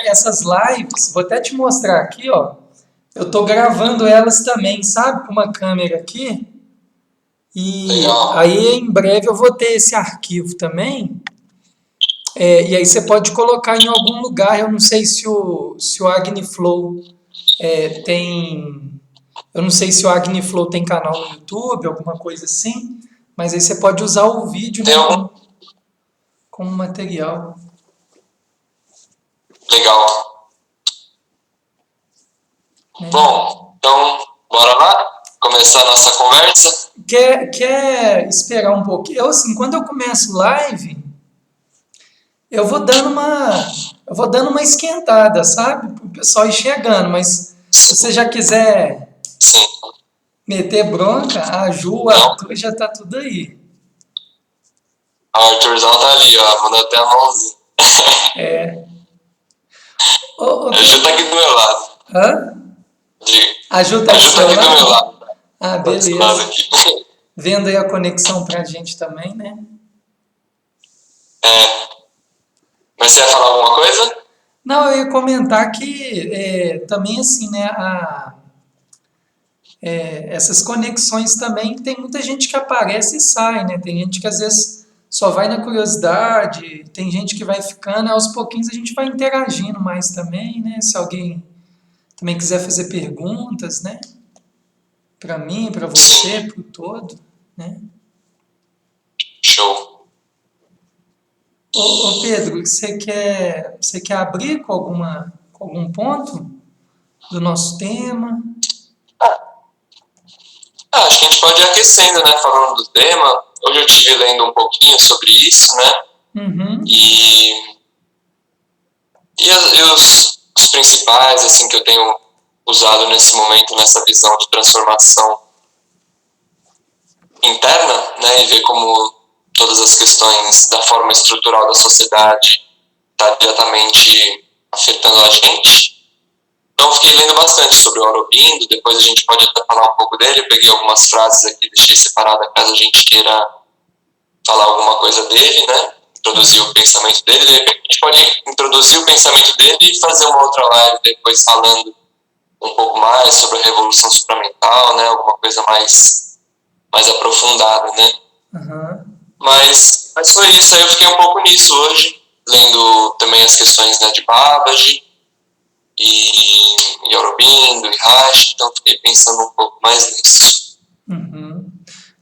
essas lives, vou até te mostrar aqui, ó. Eu tô gravando elas também, sabe? Com uma câmera aqui. E Legal. aí em breve eu vou ter esse arquivo também. E aí você pode colocar em algum lugar. Eu não sei se o Agniflow tem. Eu não sei se o Agniflow tem canal no YouTube, alguma coisa assim. Mas aí você pode usar o vídeo, Tem né, algum? como material. Legal. Né? Bom, então, bora lá? Começar a nossa conversa? Quer esperar um pouquinho? Eu, assim, quando eu começo live, eu vou dando uma esquentada, sabe? Para o pessoal ir chegando, mas se você já quiser Sim. meter bronca, a Ju, o Não, Arthur já tá tudo aí. o Arthurzão tá ali, ó, mandou até a mãozinha. É. Ô, A Ju tá aqui do meu lado. hã? Diga. A Ju tá A do Ju tá seu aqui do meu lado? lado. Ah, Tá desse lado beleza. aqui. Vendo aí a conexão pra gente também, né? É, mas você ia falar alguma coisa? Não, eu ia comentar que também assim, né, essas conexões também, tem muita gente que aparece e sai, né? Tem gente que às vezes só vai na curiosidade, tem gente que vai ficando, aos pouquinhos a gente vai interagindo mais também, né? Se alguém também quiser fazer perguntas, né? Para mim, para você, Sim, para o todo, né? show. Ô Pedro, você quer abrir com algum ponto do nosso tema? Acho que a gente pode ir aquecendo, né, falando do tema. Hoje eu estive lendo um pouquinho sobre isso, né? Uhum, E, os principais, assim, que eu tenho usado nesse momento, nessa visão de transformação interna, né, e ver como todas as questões da forma estrutural da sociedade está diretamente afetando a gente. Então, fiquei lendo bastante sobre o Aurobindo, depois a gente pode até falar um pouco dele. Eu peguei algumas frases aqui, deixei separada caso a gente queira falar alguma coisa dele, né? Introduzir o pensamento dele. De repente, a gente pode introduzir o pensamento dele e fazer uma outra live depois falando um pouco mais sobre a revolução supramental, né? Alguma coisa mais aprofundada, né? uhum. Mas foi isso, aí eu fiquei um pouco nisso hoje, lendo também as questões, né, de Babbage e Aurobindo e Reich, então fiquei pensando um pouco mais nisso. Uhum.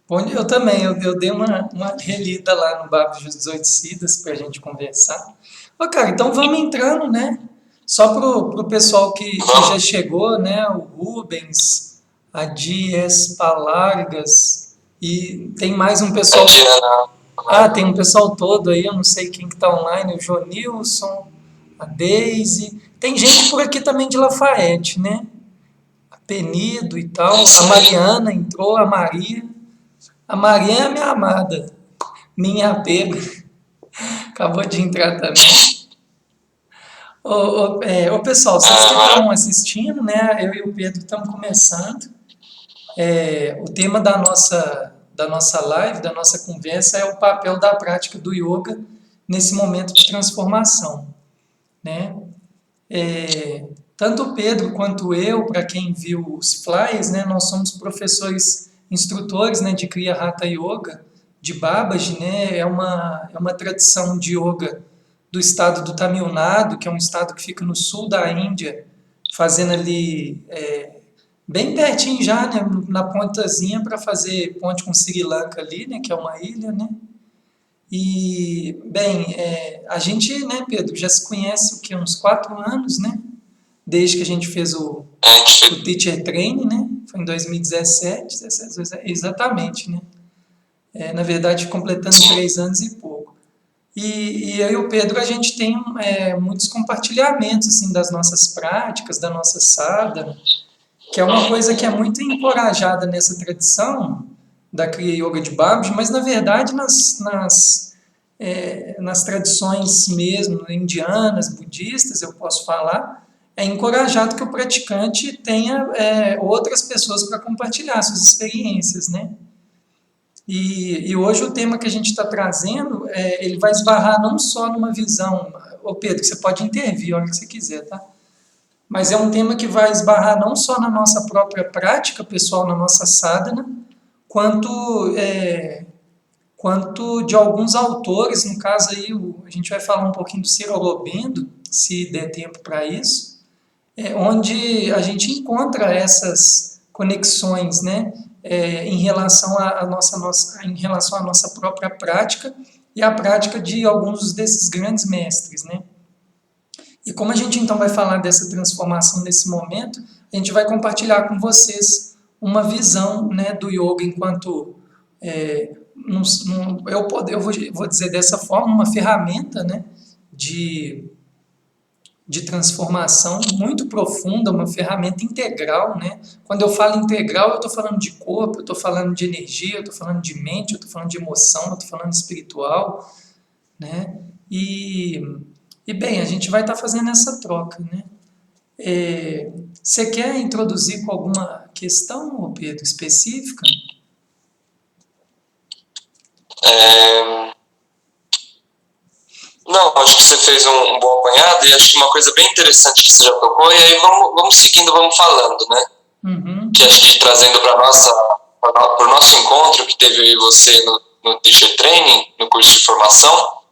Bom, eu também, eu dei uma relida lá no Babo dos Oiticidas para a gente conversar. Ô, cara, então vamos entrando, né? Só pro pessoal que já Vamos? chegou, né? O Rubens, a Dias Palargas, e tem mais um É pessoal. Diana. Ah, tem um pessoal todo aí, eu não sei quem que tá online, o Jonilson, a Daisy. Tem gente por aqui também de Lafayette, né? A Penido e É tal. A isso aí. Mariana entrou, a Maria. A Maria é a minha amada, minha apego, acabou de entrar também. Ô, pessoal, vocês que Agora, estão assistindo, né? Eu e o Pedro estamos começando. O tema da nossa live, da nossa conversa, é o papel da prática do yoga nesse momento de transformação, né? Tanto o Pedro quanto eu, para quem viu os flyers, né, nós somos professores instrutores, né, de Kriya Hatha Yoga, de Babaji, né, é uma tradição de yoga do estado do Tamil Nadu, que é um estado que fica no sul da Índia, fazendo ali bem pertinho já, né, na pontazinha para fazer ponte com Sri Lanka ali, né, que é uma ilha, né. E, bem, a gente, né, Pedro, já se conhece o que, uns 4 anos, né? Desde que a gente fez o, a gente o fez. Teacher Training, né? Foi em 2017, 17, exatamente, né? Na verdade, completando Sim, 3 anos e pouco. E eu e o Pedro, a gente tem muitos compartilhamentos, assim, das nossas práticas, da nossa sadhana, que é uma coisa que é muito encorajada nessa tradição da Kriya Yoga de Babaji, mas, na verdade, nas tradições mesmo indianas, budistas, eu posso falar, é encorajado que o praticante tenha outras pessoas para compartilhar suas experiências, né? E hoje o tema que a gente está trazendo, ele vai esbarrar não só numa visão, ô Pedro, você pode intervir a hora que você quiser, tá? Mas é um tema que vai esbarrar não só na nossa própria prática pessoal, na nossa sadhana, quanto, quanto de alguns autores, no caso aí a gente vai falar um pouquinho do Ciro Aurobindo, se der tempo para isso, onde a gente encontra essas conexões, né, em relação em relação à nossa própria prática e à prática de alguns desses grandes mestres, né? E como a gente então vai falar dessa transformação nesse momento, a gente vai compartilhar com vocês uma visão, né, do yoga enquanto, eu vou dizer dessa forma, uma ferramenta, né, de transformação muito profunda, uma ferramenta integral, né? Quando eu falo integral, eu estou falando de corpo, eu estou falando de energia, eu estou falando de mente, eu estou falando de emoção, eu estou falando de espiritual, né? E bem, a gente vai estar fazendo essa troca, né? Você quer introduzir com alguma questão, Pedro, específica? Não, acho que você fez um bom apanhado, e acho que uma coisa bem interessante que você já tocou, e aí vamos seguindo, vamos falando, né? Uhum. Que acho que trazendo para o nosso encontro que teve eu e você no Teacher Training, no curso de formação,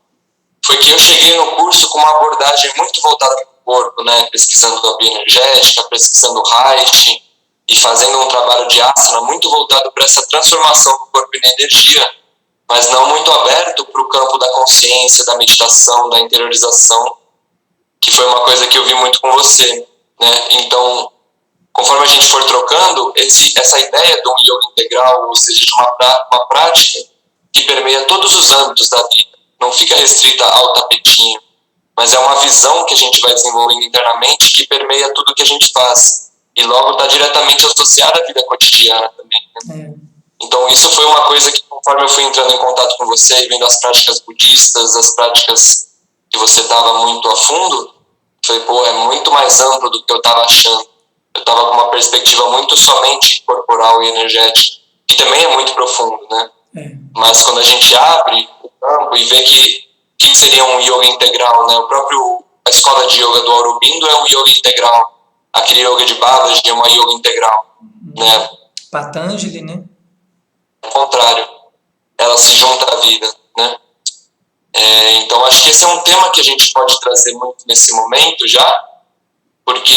foi que eu cheguei no curso com uma abordagem muito voltada para o corpo, né? Pesquisando a bioenergética, pesquisando Reiki, e fazendo um trabalho de asana muito voltado para essa transformação do corpo em energia, mas não muito aberto para o campo da consciência, da meditação, da interiorização, que foi uma coisa que eu vi muito com você, né? Então, conforme a gente for trocando, essa ideia de um yoga integral, ou seja, de uma prática que permeia todos os âmbitos da vida, não fica restrita ao tapetinho, mas é uma visão que a gente vai desenvolvendo internamente que permeia tudo que a gente faz, e logo está diretamente associada à vida cotidiana também, né? Então isso foi uma coisa que, conforme eu fui entrando em contato com você e vendo as práticas budistas, as práticas que você estava muito a fundo, foi, é muito mais amplo do que eu estava achando. Eu estava com uma perspectiva muito somente corporal e energética, que também é muito profundo, né? Mas quando a gente abre o campo e vê que seria um yoga integral, né? A escola de yoga do Aurobindo é um yoga integral. Aquele yoga de Babaji é uma yoga integral, né? Patanjali, né? Ao contrário, ela se junta à vida, né? Então acho que esse é um tema que a gente pode trazer muito nesse momento já, porque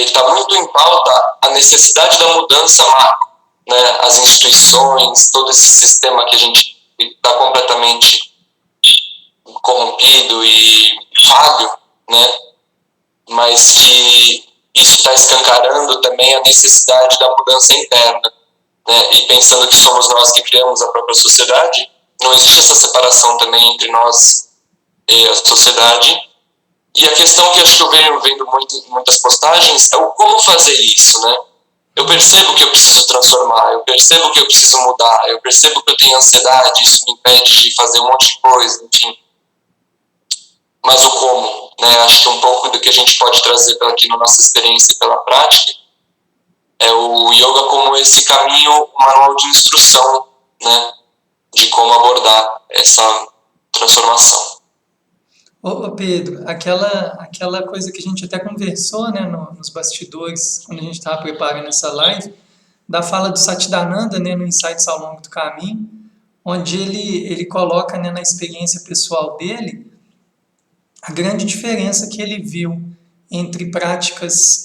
está muito em pauta a necessidade da mudança macro, né? As instituições, todo esse sistema que a gente está completamente corrompido e falho, né? Mas que isso está escancarando também a necessidade da mudança interna, né? E pensando que somos nós que criamos a própria sociedade, não existe essa separação também entre nós e a sociedade. E a questão que acho que eu venho vendo muitas postagens é o como fazer isso, né? Eu percebo que eu preciso transformar, eu percebo que eu preciso mudar, eu percebo que eu tenho ansiedade, isso me impede de fazer um monte de coisa, enfim. Mas o como, né? Acho que um pouco do que a gente pode trazer aqui na nossa experiência e pela prática é o yoga como esse caminho, um manual de instrução, né? De como abordar essa transformação. Ô Pedro, aquela coisa que a gente até conversou, né, nos bastidores, quando a gente estava preparando essa live, da fala do Satchidananda, né, no Insights ao Longo do Caminho, onde ele coloca, né, na experiência pessoal dele a grande diferença que ele viu entre práticas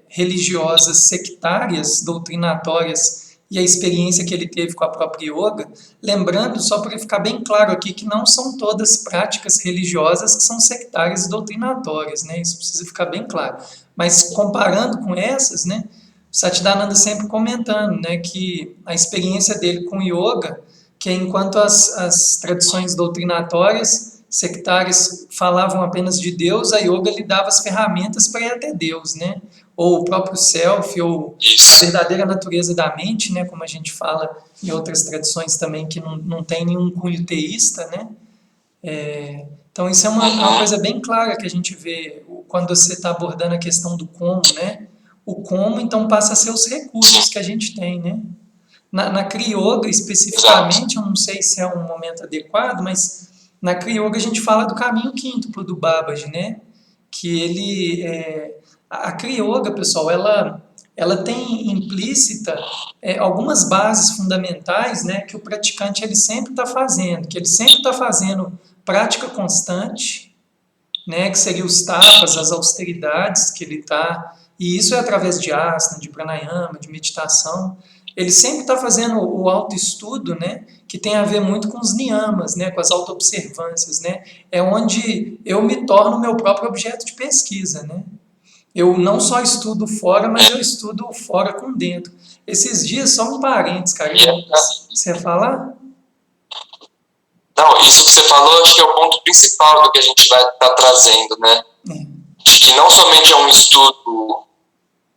religiosas sectárias, doutrinatórias, e a experiência que ele teve com a própria yoga, lembrando, só para ficar bem claro aqui, que não são todas práticas religiosas que são sectárias e doutrinatórias, né? Isso precisa ficar bem claro. Mas comparando com essas, né, o Satchidananda sempre comentando, né, que a experiência dele com yoga, que enquanto as tradições doutrinatórias sectárias falavam apenas de Deus, a yoga lhe dava as ferramentas para ir até Deus, né? Ou o próprio self, ou a verdadeira natureza da mente, né? Como a gente fala em outras tradições também que não tem nenhum cunho teísta, né? Então isso é uma coisa bem clara que a gente vê quando você está abordando a questão do como, né? O como, então, passa a ser os recursos que a gente tem, né? Na Kriya Yoga, especificamente, eu não sei se é um momento adequado, mas Na Kriya Yoga a gente fala do caminho quíntuplo do Babaji, né? Que a Kriya Yoga, pessoal, ela tem implícita algumas bases fundamentais, né, que o praticante ele sempre está fazendo, que ele sempre está fazendo prática constante, né, que seria os tapas, as austeridades que ele está, e isso é através de asana, de pranayama, de meditação. Ele sempre está fazendo o autoestudo, né, que tem a ver muito com os niyamas, né, com as autoobservâncias, né, é onde eu me torno o meu próprio objeto de pesquisa, né. Eu não só estudo fora, mas eu estudo fora com dentro. Esses dias, só um parênteses, cara. Você ia falar? Não, isso que você falou, acho que é o ponto principal do que a gente vai estar trazendo, né? De que não somente é um estudo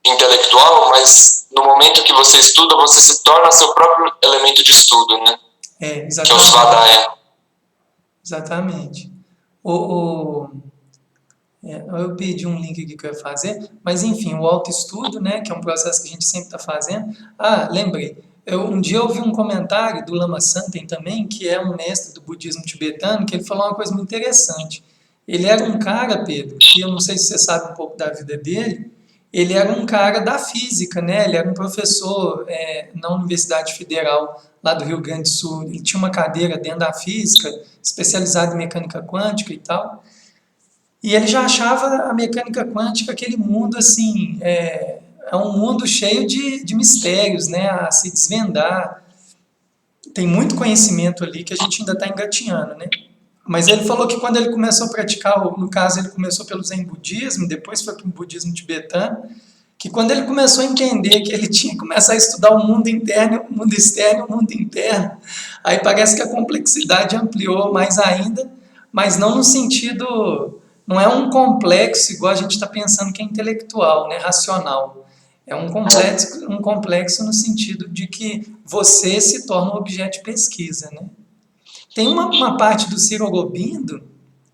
intelectual, mas no momento que você estuda, você se torna seu próprio elemento de estudo, né? Exatamente. Que é o Svadhyaya. Exatamente. Eu pedi um link aqui que eu ia fazer, mas enfim, o autoestudo, né, que é um processo que a gente sempre está fazendo. Lembrei. Um dia eu ouvi um comentário do Lama Santen também, que é um mestre do budismo tibetano, que ele falou uma coisa muito interessante. Ele era um cara, Pedro, que eu não sei se você sabe um pouco da vida dele, ele era um cara da física, né? Ele era um professor na Universidade Federal lá do Rio Grande do Sul. Ele tinha uma cadeira dentro da física, especializado em mecânica quântica e tal. E ele já achava a mecânica quântica aquele mundo assim, um mundo cheio de mistérios, né, a se desvendar. Tem muito conhecimento ali que a gente ainda está engatinhando, né? Mas ele falou que quando ele começou a praticar, no caso ele começou pelo Zen budismo, depois foi para o budismo tibetano, que quando ele começou a entender que ele tinha que começar a estudar o mundo interno, o mundo externo, o mundo interno, aí parece que a complexidade ampliou mais ainda, mas não no sentido, não é um complexo igual a gente está pensando que é intelectual, né, racional. É um complexo no sentido de que você se torna um objeto de pesquisa, né? Tem uma parte do Ciro Gobindo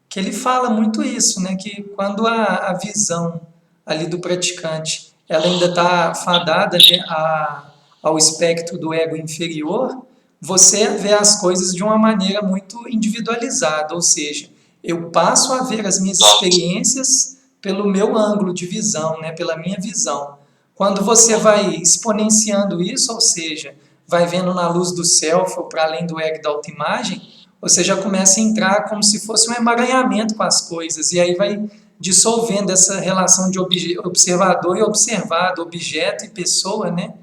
que ele fala muito isso, né? Que quando a visão ali do praticante ela ainda está fadada, né, ao espectro do ego inferior, você vê as coisas de uma maneira muito individualizada, ou seja, eu passo a ver as minhas experiências pelo meu ângulo de visão, né, pela minha visão. Quando você vai exponenciando isso, ou seja, vai vendo na luz do self ou para além do ego da autoimagem, você já começa a entrar como se fosse um emaranhamento com as coisas, e aí vai dissolvendo essa relação de observador e observado, objeto e pessoa, né?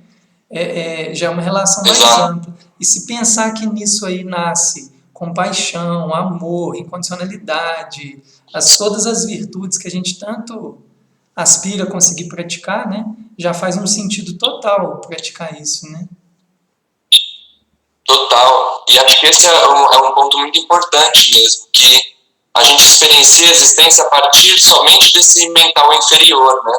Já é uma relação mais ampla. E se pensar que nisso aí nasce compaixão, amor, incondicionalidade, todas as virtudes que a gente tanto aspira a conseguir praticar, né? Já faz um sentido total praticar isso, né? Total. E acho que esse é um ponto muito importante mesmo, que a gente experiencia a existência a partir somente desse mental inferior, né?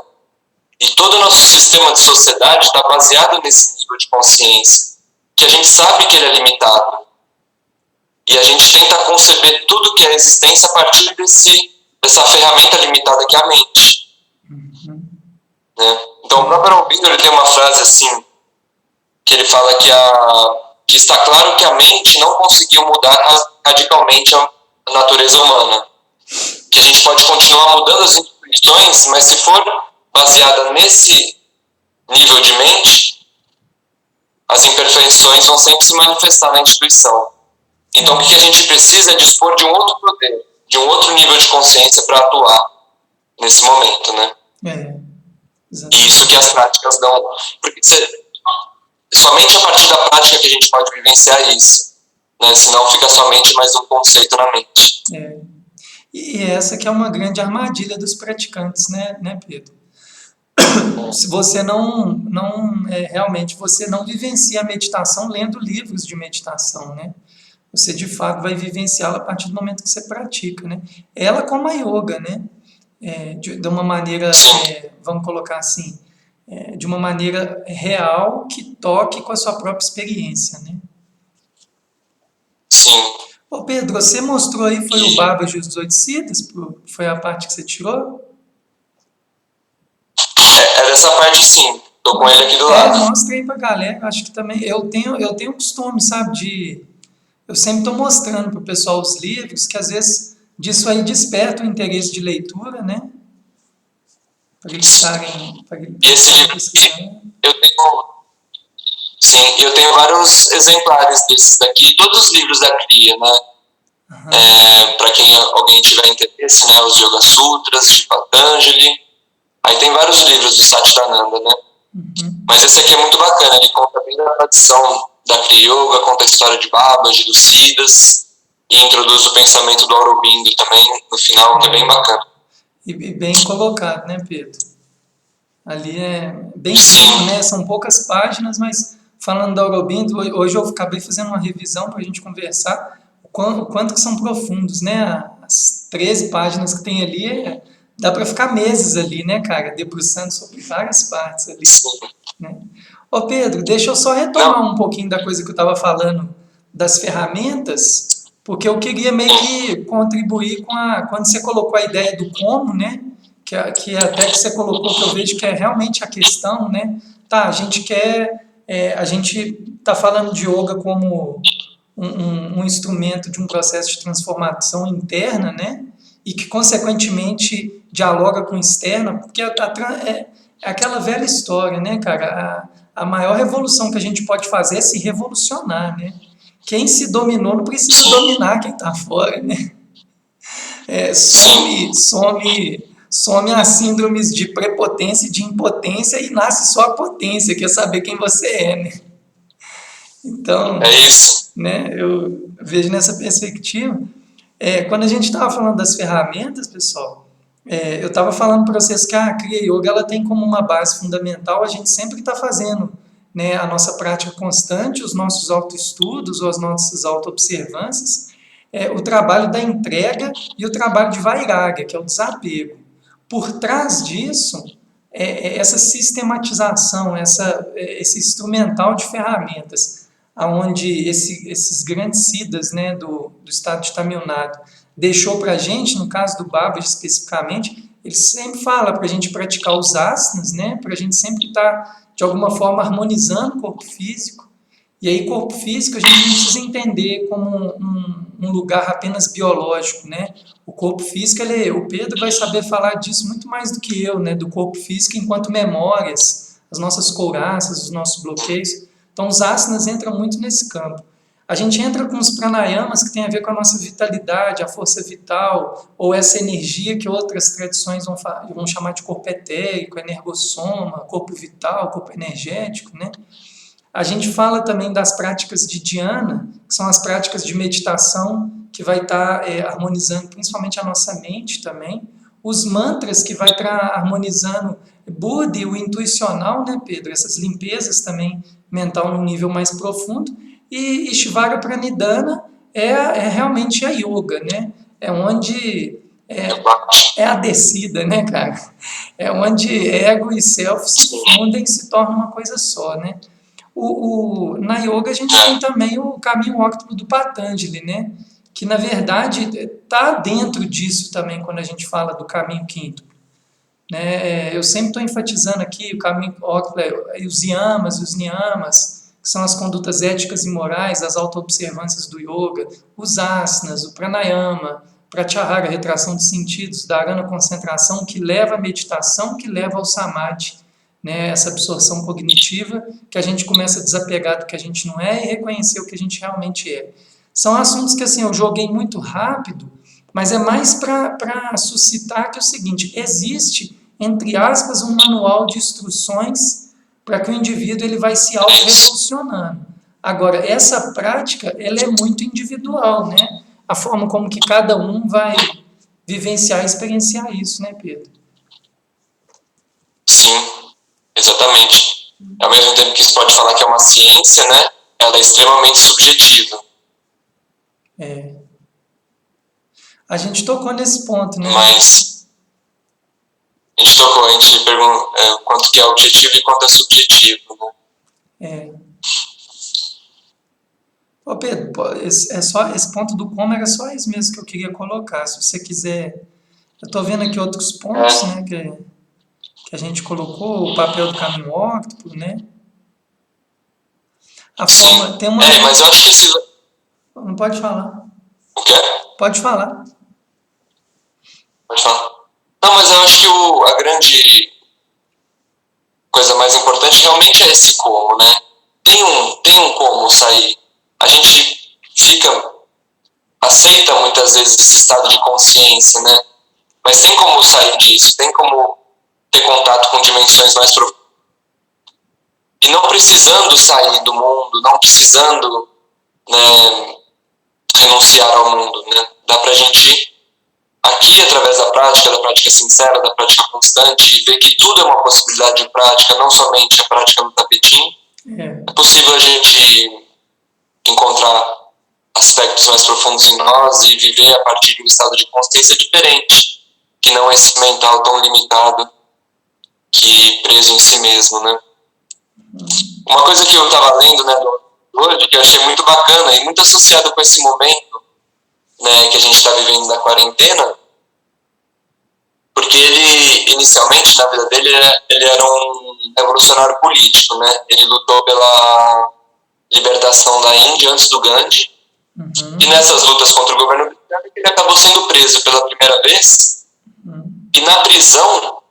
E todo o nosso sistema de sociedade está baseado nesse nível de consciência, que a gente sabe que ele é limitado. E a gente tenta conceber tudo que é existência a partir dessa ferramenta limitada que é a mente. Né? Então o próprio Aurobindo, ele tem uma frase assim, que ele fala que está claro que a mente não conseguiu mudar radicalmente a natureza humana. Que a gente pode continuar mudando as instituições, mas se for baseada nesse nível de mente, as imperfeições vão sempre se manifestar na instituição. Então o que a gente precisa é dispor de um outro poder, de um outro nível de consciência para atuar nesse momento, né? E isso que as práticas dão. Porque somente a partir da prática que a gente pode vivenciar isso, né? Senão fica somente mais um conceito na mente. E essa que é uma grande armadilha dos praticantes, né Pedro? Se você realmente você não vivencia a meditação lendo livros de meditação, né? Você de fato vai vivenciá-la a partir do momento que você pratica, né? Ela como a yoga, né? De uma maneira, vamos colocar assim, de uma maneira real que toque com a sua própria experiência, né? Sim. Ô Pedro, você mostrou aí, foi o Babaji e os 18 Siddhas? Foi a parte que você tirou? Dessa parte sim, tô com ele aqui do lado. Mostra aí pra galera, acho que também, eu tenho costume, sabe, eu sempre estou mostrando para o pessoal os livros, que às vezes disso aí desperta o interesse de leitura, né? Para eles estarem E esse livro pesquisando. eu tenho, sim, eu tenho vários exemplares desses daqui, todos os livros da CRIA, né? Para quem alguém tiver interesse, né? Os Yoga Sutras de Patanjali. Aí tem vários livros do Satchidananda, né? Mas esse aqui é muito bacana, ele conta bem da tradição da Kriya Yoga, conta a história de Babaji, dos Siddhas, e introduz o pensamento do Aurobindo também no final, que é bem bacana. E bem colocado, né, Pedro? Ali é bem simples, né? São poucas páginas, mas falando da Aurobindo, hoje eu acabei fazendo uma revisão para a gente conversar o quanto que são profundos, né? As 13 páginas que tem ali, dá para ficar meses ali, né, cara? Debruçando sobre várias partes ali. Né? Ô Pedro, deixa eu só retomar um pouquinho da coisa que eu estava falando das ferramentas, porque eu queria meio que contribuir com quando você colocou a ideia do como, né? Que até que você colocou, que eu vejo que é realmente a questão, né? Tá, a gente está falando de yoga como um instrumento de um processo de transformação interna, né? E que, consequentemente, dialoga com o externo, porque é aquela velha história, né, cara? A maior revolução que a gente pode fazer é se revolucionar, né? Quem se dominou não precisa dominar quem está fora, né? Some as síndromes de prepotência e de impotência e nasce só a potência, que é saber quem você é, né? Então, é isso. Né, eu vejo nessa perspectiva. Quando a gente estava falando das ferramentas, pessoal, eu estava falando para vocês que a Kriya Yoga ela tem como uma base fundamental a gente sempre está fazendo, né, a nossa prática constante, os nossos autoestudos ou as nossas autoobservâncias, o trabalho da entrega e o trabalho de vairagya, que é o desapego. Por trás disso, essa sistematização, esse instrumental de ferramentas, onde esses grandes siddhas, né, do estado de Tamil Nadu deixou para a gente, no caso do Babaji especificamente, ele sempre fala para a gente praticar os asanas, né, para a gente sempre estar, de alguma forma, harmonizando o corpo físico. E aí, corpo físico, a gente não precisa entender como um lugar apenas biológico, né? O corpo físico, o Pedro vai saber falar disso muito mais do que eu, né? Do corpo físico enquanto memórias, as nossas couraças, os nossos bloqueios. Então, os asanas entram muito nesse campo. A gente entra com os pranayamas, que tem a ver com a nossa vitalidade, a força vital, ou essa energia que outras tradições vão chamar de corpo etérico, energossoma, corpo vital, corpo energético, né? A gente fala também das práticas de dhyana, que são as práticas de meditação, que vai estar harmonizando principalmente a nossa mente também. Os mantras, que vai estar harmonizando Buddhi, o intuicional, né, Pedro? Essas limpezas também mental num nível mais profundo. E Ishvara Pranidhana é realmente a yoga, né? É onde é a descida, né, cara? É onde ego e self se fundem e se tornam uma coisa só, né? Na yoga a gente tem também o caminho óctuplo do Patanjali, né? Que na verdade está dentro disso também quando a gente fala do caminho quinto. Né? Eu sempre estou enfatizando aqui o caminho óctuplo, os yamas e os niyamas, que são as condutas éticas e morais, as autoobservâncias do yoga, os asanas, o pranayama, pratyahara, retração dos sentidos, dharana, concentração, que leva à meditação, que leva ao samadhi, né, essa absorção cognitiva, que a gente começa a desapegar do que a gente não é e reconhecer o que a gente realmente é. São assuntos que assim, eu joguei muito rápido, mas é mais para suscitar que é o seguinte, existe, entre aspas, um manual de instruções para que o indivíduo ele vai se auto-revolucionando. Agora, essa prática, ela é muito individual, né? A forma como que cada um vai vivenciar e experienciar isso, né, Pedro? Sim, exatamente. Ao mesmo tempo que se pode falar que é uma ciência, né? Ela é extremamente subjetiva. A gente tocou nesse ponto, né? Mas a gente pergunta quanto que é objetivo e quanto é subjetivo, né? Ô Pedro, esse ponto do como era só isso mesmo que eu queria colocar. Se você quiser... Eu estou vendo aqui outros pontos, né? Que a gente colocou, o papel do caminho óctuplo, né? A forma... Tem uma... mas eu acho que esse... Não pode falar. O quê? Pode falar. Pode falar. Não, mas eu acho que a grande coisa mais importante realmente é esse como, né? Tem um como sair. A gente aceita muitas vezes esse estado de consciência, né? Mas tem como sair disso, tem como ter contato com dimensões mais profundas. E não precisando sair do mundo, não precisando, né, renunciar ao mundo, né? Dá pra gente, aqui, através da prática sincera, da prática constante, ver que tudo é uma possibilidade de prática, não somente a prática no tapetinho. É possível a gente encontrar aspectos mais profundos em nós e viver a partir de um estado de consciência diferente, que não é esse mental tão limitado, que preso em si mesmo, né? Uma coisa que eu estava lendo, né, hoje, que eu achei muito bacana e muito associado com esse momento, né, que a gente está vivendo na quarentena, porque ele, inicialmente, na vida dele, ele era um revolucionário político, né? Ele lutou pela libertação da Índia antes do Gandhi, e nessas lutas contra o governo britânico, ele acabou sendo preso pela primeira vez, e na prisão,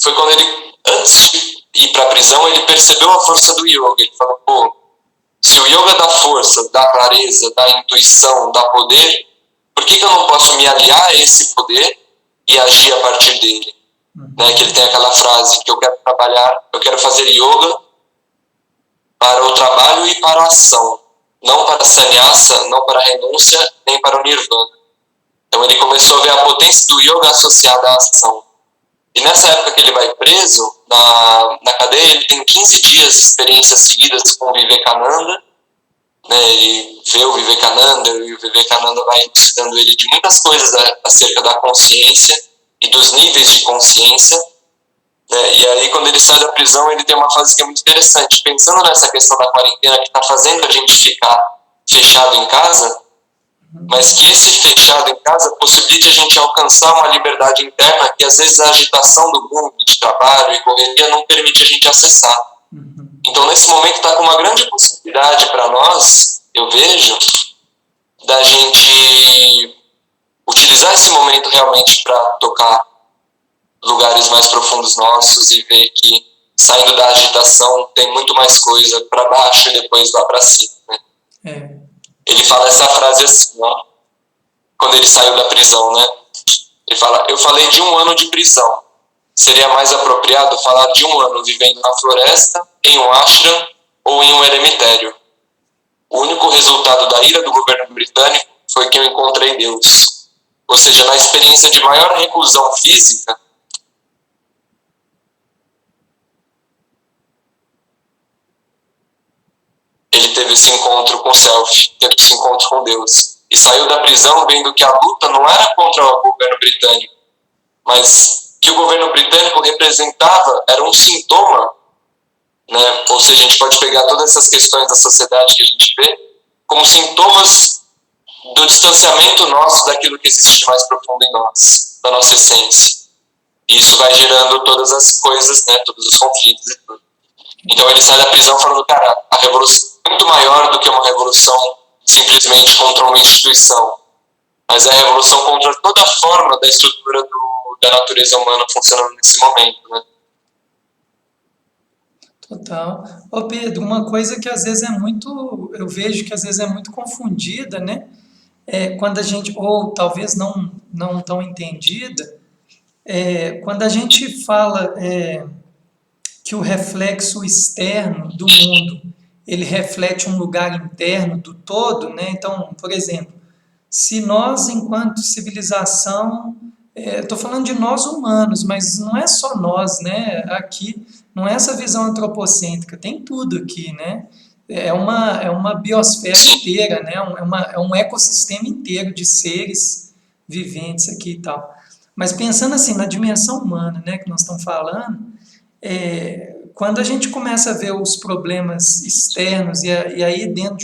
foi quando ele, antes de ir para a prisão, ele percebeu a força do yoga. Ele falou, pô, se o yoga dá força, dá clareza, dá intuição, dá poder, por que eu não posso me aliar a esse poder e agir a partir dele? Né? Que ele tem aquela frase que eu quero trabalhar, eu quero fazer yoga para o trabalho e para a ação, não para a sannyasa, não para a renúncia, nem para o nirvana. Então ele começou a ver a potência do yoga associada à ação. E nessa época que ele vai preso, na cadeia, ele tem 15 dias de experiências seguidas com o Vivekananda, né? Ele vê o Vivekananda, e o Vivekananda vai elucidando ele de muitas coisas acerca da consciência e dos níveis de consciência, né? E aí, quando ele sai da prisão, ele tem uma fase que é muito interessante. Pensando nessa questão da quarentena que está fazendo a gente ficar fechado em casa, mas que esse fechado em casa possibilite a gente alcançar uma liberdade interna que às vezes a agitação do mundo, de trabalho e correria não permite a gente acessar. Então nesse momento está com uma grande possibilidade para nós, eu vejo, da gente utilizar esse momento realmente para tocar lugares mais profundos nossos e ver que saindo da agitação tem muito mais coisa para baixo e depois lá para cima, né? Ele fala essa frase assim, ó, quando ele saiu da prisão, né? Ele fala, eu falei de 1 ano de prisão. Seria mais apropriado falar de 1 ano vivendo na floresta, em um ashram ou em um eremitério. O único resultado da ira do governo britânico foi que eu encontrei Deus. Ou seja, na experiência de maior reclusão física, ele teve esse encontro com o self, teve esse encontro com Deus. E saiu da prisão vendo que a luta não era contra o governo britânico, mas que o governo britânico representava, era um sintoma, né? Ou seja, a gente pode pegar todas essas questões da sociedade que a gente vê como sintomas do distanciamento nosso daquilo que existe de mais profundo em nós, da nossa essência. E isso vai gerando todas as coisas, né? Todos os conflitos e tudo. Então ele sai da prisão falando, cara, a revolução é muito maior do que uma revolução simplesmente contra uma instituição, mas é a revolução contra toda a forma da estrutura da natureza humana funcionando nesse momento, né? Total. Ô Pedro, uma coisa que às vezes eu vejo que às vezes é muito confundida, né? Quando a gente, ou talvez não tão entendida, quando a gente fala que o reflexo externo do mundo, ele reflete um lugar interno do todo, né? Então, por exemplo, se nós, enquanto civilização, estou falando de nós humanos, mas não é só nós, né? Aqui, não é essa visão antropocêntrica, tem tudo aqui, né? É uma biosfera inteira, né? É um ecossistema inteiro de seres viventes aqui e tal. Mas pensando assim, na dimensão humana, né, que nós estamos falando, quando a gente começa a ver os problemas externos, e aí dentro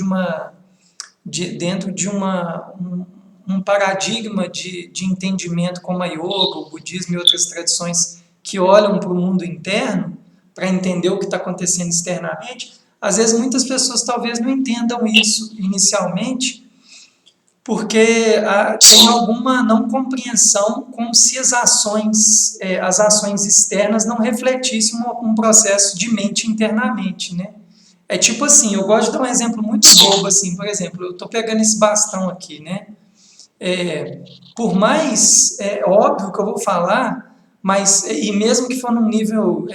de um paradigma de entendimento como a yoga, o budismo e outras tradições que olham para o mundo interno, para entender o que está acontecendo externamente, às vezes muitas pessoas talvez não entendam isso inicialmente, porque tem sim, alguma não compreensão como se as ações externas não refletissem um processo de mente internamente, né? É tipo assim, eu gosto de dar um exemplo muito sim, bobo, assim, por exemplo, eu estou pegando esse bastão aqui, né? É, por mais óbvio que eu vou falar, mas e mesmo que for num nível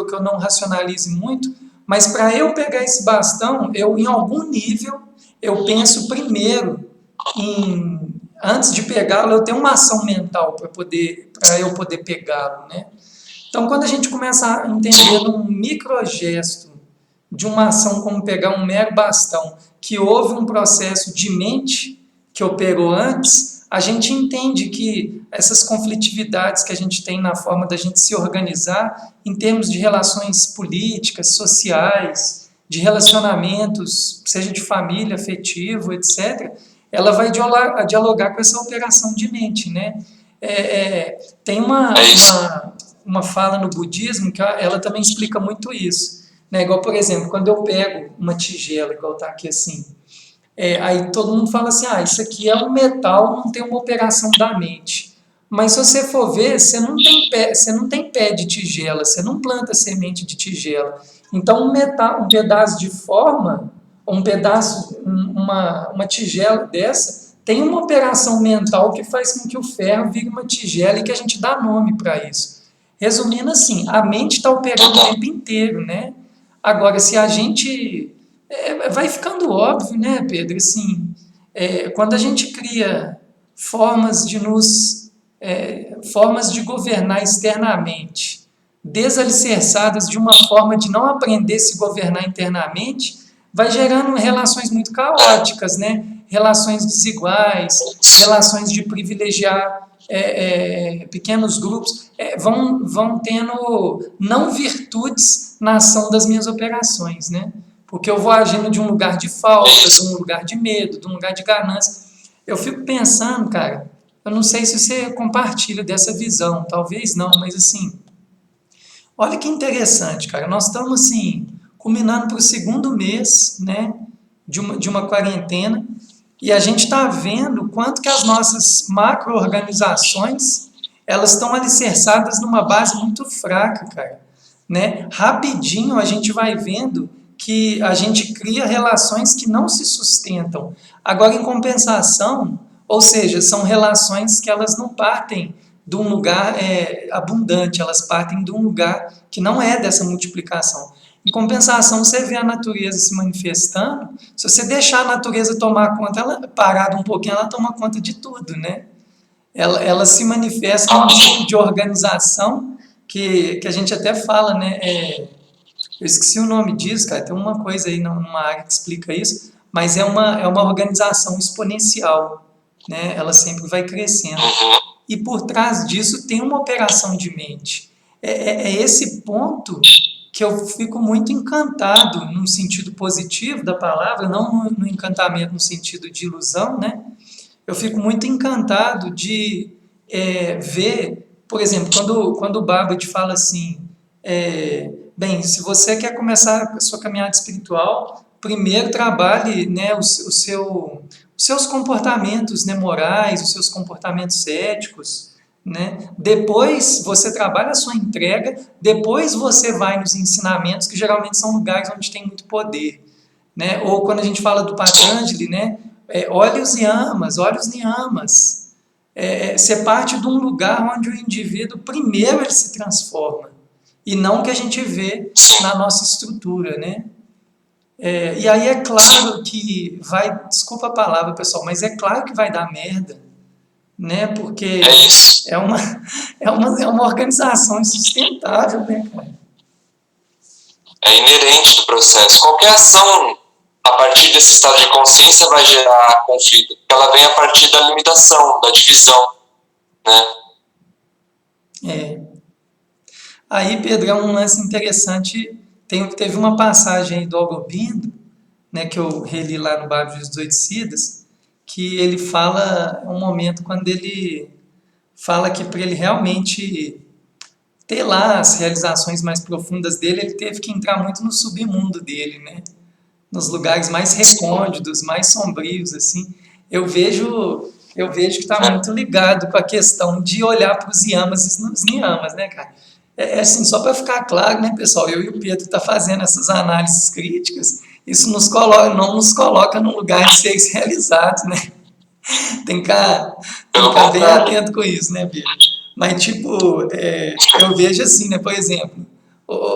que eu não racionalize muito, mas para eu pegar esse bastão, eu em algum nível eu penso primeiro em antes de pegá-lo, eu tenho uma ação mental para eu poder pegá-lo, né? Então, quando a gente começa a entender sim, num microgesto de uma ação como pegar um mero bastão, que houve um processo de mente que operou antes, a gente entende que essas conflitividades que a gente tem na forma da gente se organizar, em termos de relações políticas, sociais, de relacionamentos, seja de família, afetivo, etc., ela vai dialogar com essa operação de mente, né? Tem é isso. uma fala no budismo que ela também explica muito isso, né? Igual, por exemplo, quando eu pego uma tigela, igual tá aqui assim, aí todo mundo fala assim, isso aqui é um metal, não tem uma operação da mente. Mas se você for ver, você não tem pé de tigela, você não planta semente de tigela. Então um pedaço de forma, uma tigela dessa, tem uma operação mental que faz com que o ferro vire uma tigela e que a gente dá nome para isso. Resumindo assim, a mente está operando o Total. tempo inteiro, né? Agora, se a gente vai ficando óbvio, né, Pedro? Assim, quando a gente cria formas de formas de governar externamente, desalicerçadas de uma forma de não aprender a se governar internamente, vai gerando relações muito É, caóticas, né? Relações desiguais, isso. relações de privilegiar pequenos grupos, vão tendo não virtudes na ação das minhas operações, né? Porque eu vou agindo de um lugar de É falta, de isso. um lugar de medo, de um lugar de ganância. Eu fico pensando, cara, eu não sei se você compartilha dessa visão, talvez não, mas assim, olha que interessante, cara. Nós estamos assim, culminando para o segundo mês, né, de uma quarentena, e a gente está vendo quanto que as nossas macro-organizações elas estão alicerçadas numa base muito fraca, cara. Né? Rapidinho a gente vai vendo que a gente cria relações que não se sustentam. Agora, em compensação, ou seja, são relações que elas não partem de um lugar abundante, elas partem de um lugar que não é dessa multiplicação. Em compensação, você vê a natureza se manifestando, se você deixar a natureza tomar conta, ela parada um pouquinho, ela toma conta de tudo, né? Ela se manifesta num tipo Rapidinho. de organização que a gente até fala, né? Eu esqueci o nome disso, cara, tem uma coisa aí numa área que explica isso, mas é uma organização exponencial, né? Ela sempre vai crescendo. Uhum. E por trás disso tem uma operação de mente. É esse ponto que eu fico muito encantado no sentido positivo da palavra, não no encantamento no sentido de ilusão, né? Eu fico muito encantado de ver, por exemplo, quando o Babbage fala assim, bem, se você quer começar a sua caminhada espiritual, primeiro trabalhe, né, os seus comportamentos, né, morais, os seus comportamentos éticos, né? Depois você trabalha a sua entrega, depois você vai nos ensinamentos, que geralmente são lugares onde tem muito poder, né? Ou quando a gente fala do Patanjali, né? Olhos e amas, olhos e amas. Ser parte de um lugar onde o indivíduo primeiro ele se transforma e não o que a gente vê Sim, na nossa estrutura, né? E aí é sim. claro que vai, desculpa a palavra pessoal, mas é claro que vai dar merda, né? É Porque isso. é uma, é uma organização insustentável, né, cara? É inerente do processo. Qualquer ação a partir desse estado de consciência vai gerar conflito, porque ela vem a partir da limitação, da divisão, né? É. Aí, Pedro, é um lance interessante. Teve uma passagem aí do Aurobindo, né, que eu reli lá no Bárbaro dos Oiticidas, que ele fala um momento quando ele fala que para ele realmente ter lá as realizações mais profundas dele, ele teve que entrar muito no submundo dele, né? Nos lugares mais Sim. recônditos, mais sombrios, assim. eu vejo que está muito ligado com a questão de olhar para os yamas e os niyamas, né, cara? Assim, só para ficar claro, né, pessoal, eu e o Pedro tá fazendo essas análises críticas, isso não nos coloca num lugar de seres realizados, né? Tem que ficar bem atento com isso, né, Pedro? Mas, tipo, eu vejo assim, né, por exemplo,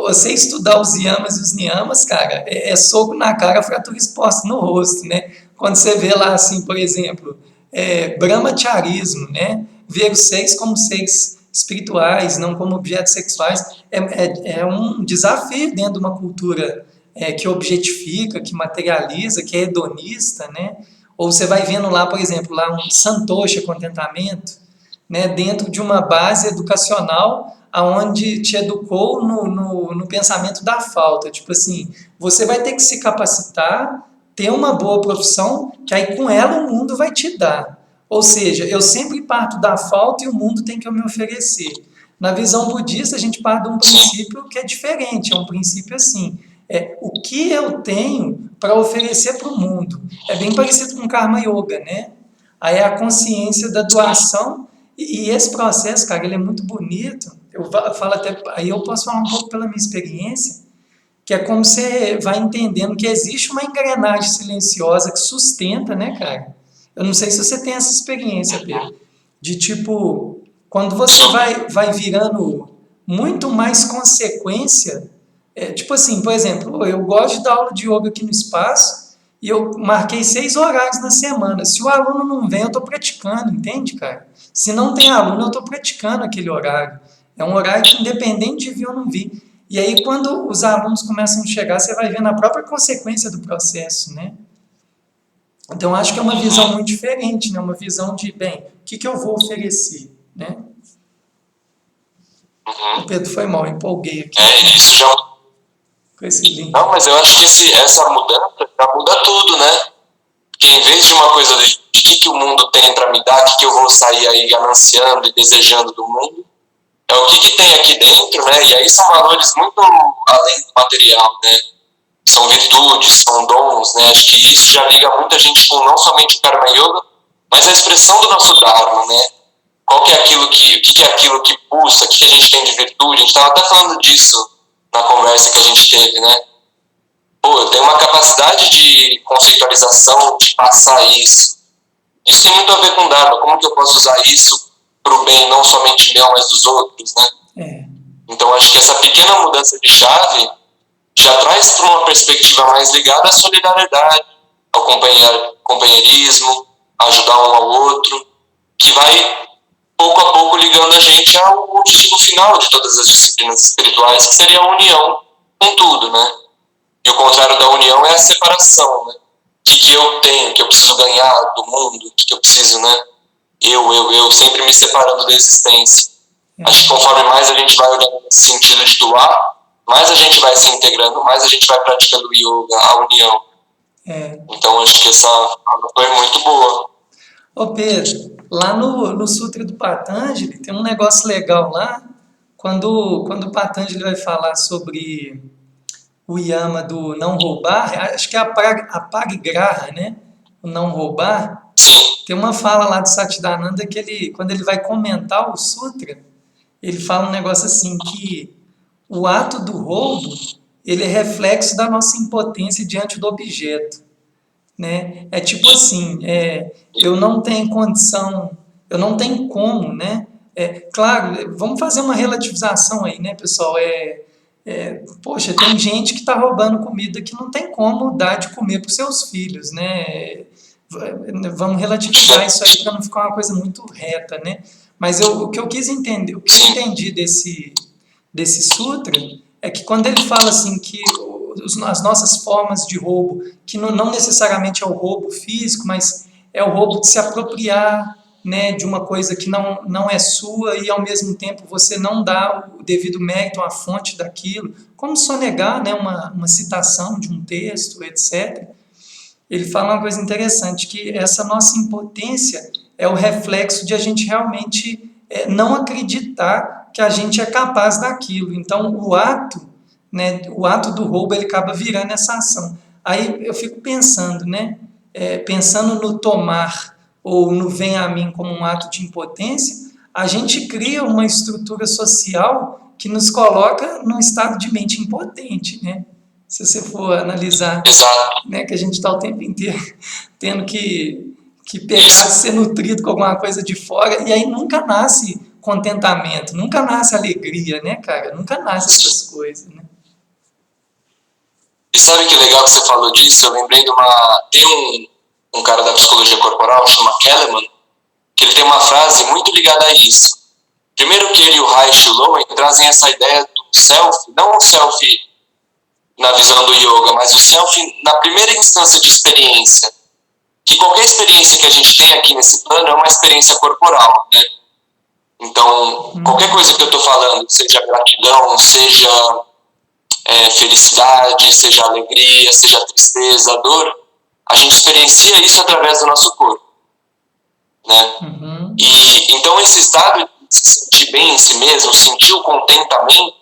você estudar os yamas e os niyamas, cara, soco na cara, fratura exposta no rosto, né? Quando você vê lá, assim, por exemplo, brahmacharismo, né? Ver os seres como seres espirituais, não como objetos sexuais, é um desafio dentro de uma cultura que objetifica, que materializa, que é hedonista, né? Ou você vai vendo lá, por exemplo, lá um santosha, contentamento, né? Dentro de uma base educacional aonde te educou no pensamento da falta. Tipo assim, você vai ter que se capacitar, ter uma boa profissão, que aí com ela o mundo vai te dar. Ou seja, eu sempre parto da falta e o mundo tem que me oferecer. Na visão budista, a gente parte de um princípio que é diferente, é um princípio assim, o que eu tenho para oferecer para o mundo. É bem parecido com Karma Yoga, né? Aí é a consciência da doação, e esse processo, cara, ele é muito bonito. Eu falo até, aí eu posso falar um pouco pela minha experiência, que é como você vai entendendo que existe uma engrenagem silenciosa que sustenta, né, cara? Eu não sei se você tem essa experiência, Pedro, de tipo, quando você vai virando muito mais consequência, tipo assim, por exemplo, eu gosto de dar aula de yoga aqui no espaço e eu marquei 6 horários na semana. Se o aluno não vem, eu estou praticando, entende, cara? Se não tem aluno, eu estou praticando aquele horário. É um horário que, independente de vir ou não vir. E aí, quando os alunos começam a chegar, você vai vendo a própria consequência do processo, né? Então, acho que é uma visão muito diferente, né? Uma visão de, bem, o que eu vou oferecer, né? O Pedro foi mal, empolguei aqui. Isso já... Com esse link. Não, mas eu acho que essa mudança já muda tudo, né? Porque em vez de uma coisa de que o mundo tem para me dar, que eu vou sair aí gananciando e desejando do mundo, é o que tem aqui dentro, né? E aí são valores muito além do material, né? São virtudes, são dons, né? Acho que isso já liga muita gente com não somente o Karma Yoga, mas a expressão do nosso Dharma, né? O que é aquilo que pulsa, o que a gente tem de virtude? A gente estava até falando disso na conversa que a gente teve, né? Pô, eu tenho uma capacidade de conceitualização, de passar isso. Isso tem muito a ver com Dharma. Como que eu posso usar isso para o bem, não somente meu, mas dos outros, né? Então, acho que essa pequena mudança de chave já traz para uma perspectiva mais ligada à solidariedade, ao companheirismo, ajudar um ao outro, que vai, pouco a pouco, ligando a gente ao objetivo final de todas as disciplinas espirituais, que seria a união com tudo, né? E o contrário da união é a separação, né? O que eu tenho, que eu preciso ganhar do mundo, o que eu preciso, né? Eu, sempre me separando da existência. Acho que conforme mais a gente vai olhando nesse sentido de doar, mais a gente vai se integrando, mais a gente vai praticando o yoga, a união. Então, acho que essa foi muito boa. Ô Pedro, lá no Sutra do Patanjali, tem um negócio legal lá, quando o Patanjali vai falar sobre o yama do não roubar, acho que é a parigraha, né? O não roubar. Tem uma fala lá do Satchidananda que quando ele vai comentar o sutra, ele fala um negócio assim, que o ato do roubo, ele é reflexo da nossa impotência diante do objeto, né? É tipo assim, eu não tenho condição, eu não tenho como, né? Claro, vamos fazer uma relativização aí, né, pessoal? Poxa, tem gente que está roubando comida que não tem como dar de comer para os seus filhos, né? Vamos relativizar isso aí para não ficar uma coisa muito reta, né? Mas o que eu quis entender, o que eu entendi desse sutra é que quando ele fala assim que as nossas formas de roubo, que não necessariamente é o roubo físico, mas é o roubo de se apropriar, né, de uma coisa que não é sua e ao mesmo tempo você não dá o devido mérito à fonte daquilo, como sonegar, né, uma citação de um texto, etc. Ele fala uma coisa interessante, que essa nossa impotência é o reflexo de a gente realmente não acreditar que a gente é capaz daquilo. Então, o ato do roubo, ele acaba virando essa ação. Aí eu fico pensando, né? pensando no tomar ou no vem a mim como um ato de impotência, a gente cria uma estrutura social que nos coloca num estado de mente impotente, né? Se você for analisar, né, que a gente está o tempo inteiro tendo que pegar, ser nutrido com alguma coisa de fora, e aí nunca nasce contentamento, nunca nasce alegria, né, cara? Nunca nasce essas coisas, né? E sabe que legal que você falou disso? Eu lembrei de tem um cara da psicologia corporal, chama Kahneman, que ele tem uma frase muito ligada a isso. Primeiro que ele e o Reich e o Lowen trazem essa ideia do self, não o self na visão do yoga, mas o self na primeira instância de experiência. Que qualquer experiência que a gente tem aqui nesse plano é uma experiência corporal, né? Então, qualquer coisa que eu estou falando, seja gratidão, seja felicidade, seja alegria, seja tristeza, dor, a gente experiencia isso através do nosso corpo, né? E então esse estado de se sentir bem em si mesmo, sentir o contentamento,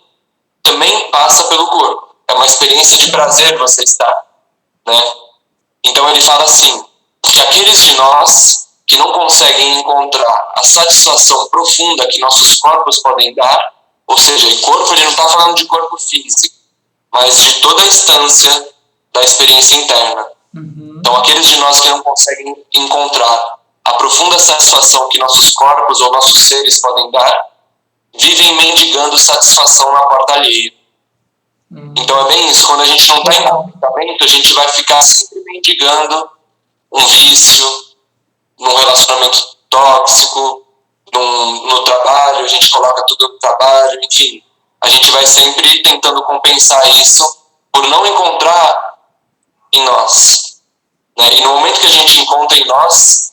também passa pelo corpo. É uma experiência de prazer você estar, né? Então ele fala assim, que aqueles de nós que não conseguem encontrar a satisfação profunda que nossos corpos podem dar, ou seja, e corpo, ele não está falando de corpo físico, mas de toda a instância da experiência interna. Então aqueles de nós que não conseguem encontrar a profunda satisfação que nossos corpos ou nossos seres podem dar, vivem mendigando satisfação na porta alheia. Então é bem isso, quando a gente não está em contentamento, a gente vai ficar sempre mendigando um vício, num relacionamento tóxico, no trabalho, a gente coloca tudo no trabalho, enfim. A gente vai sempre tentando compensar isso por não encontrar em nós, né? E no momento que a gente encontra em nós,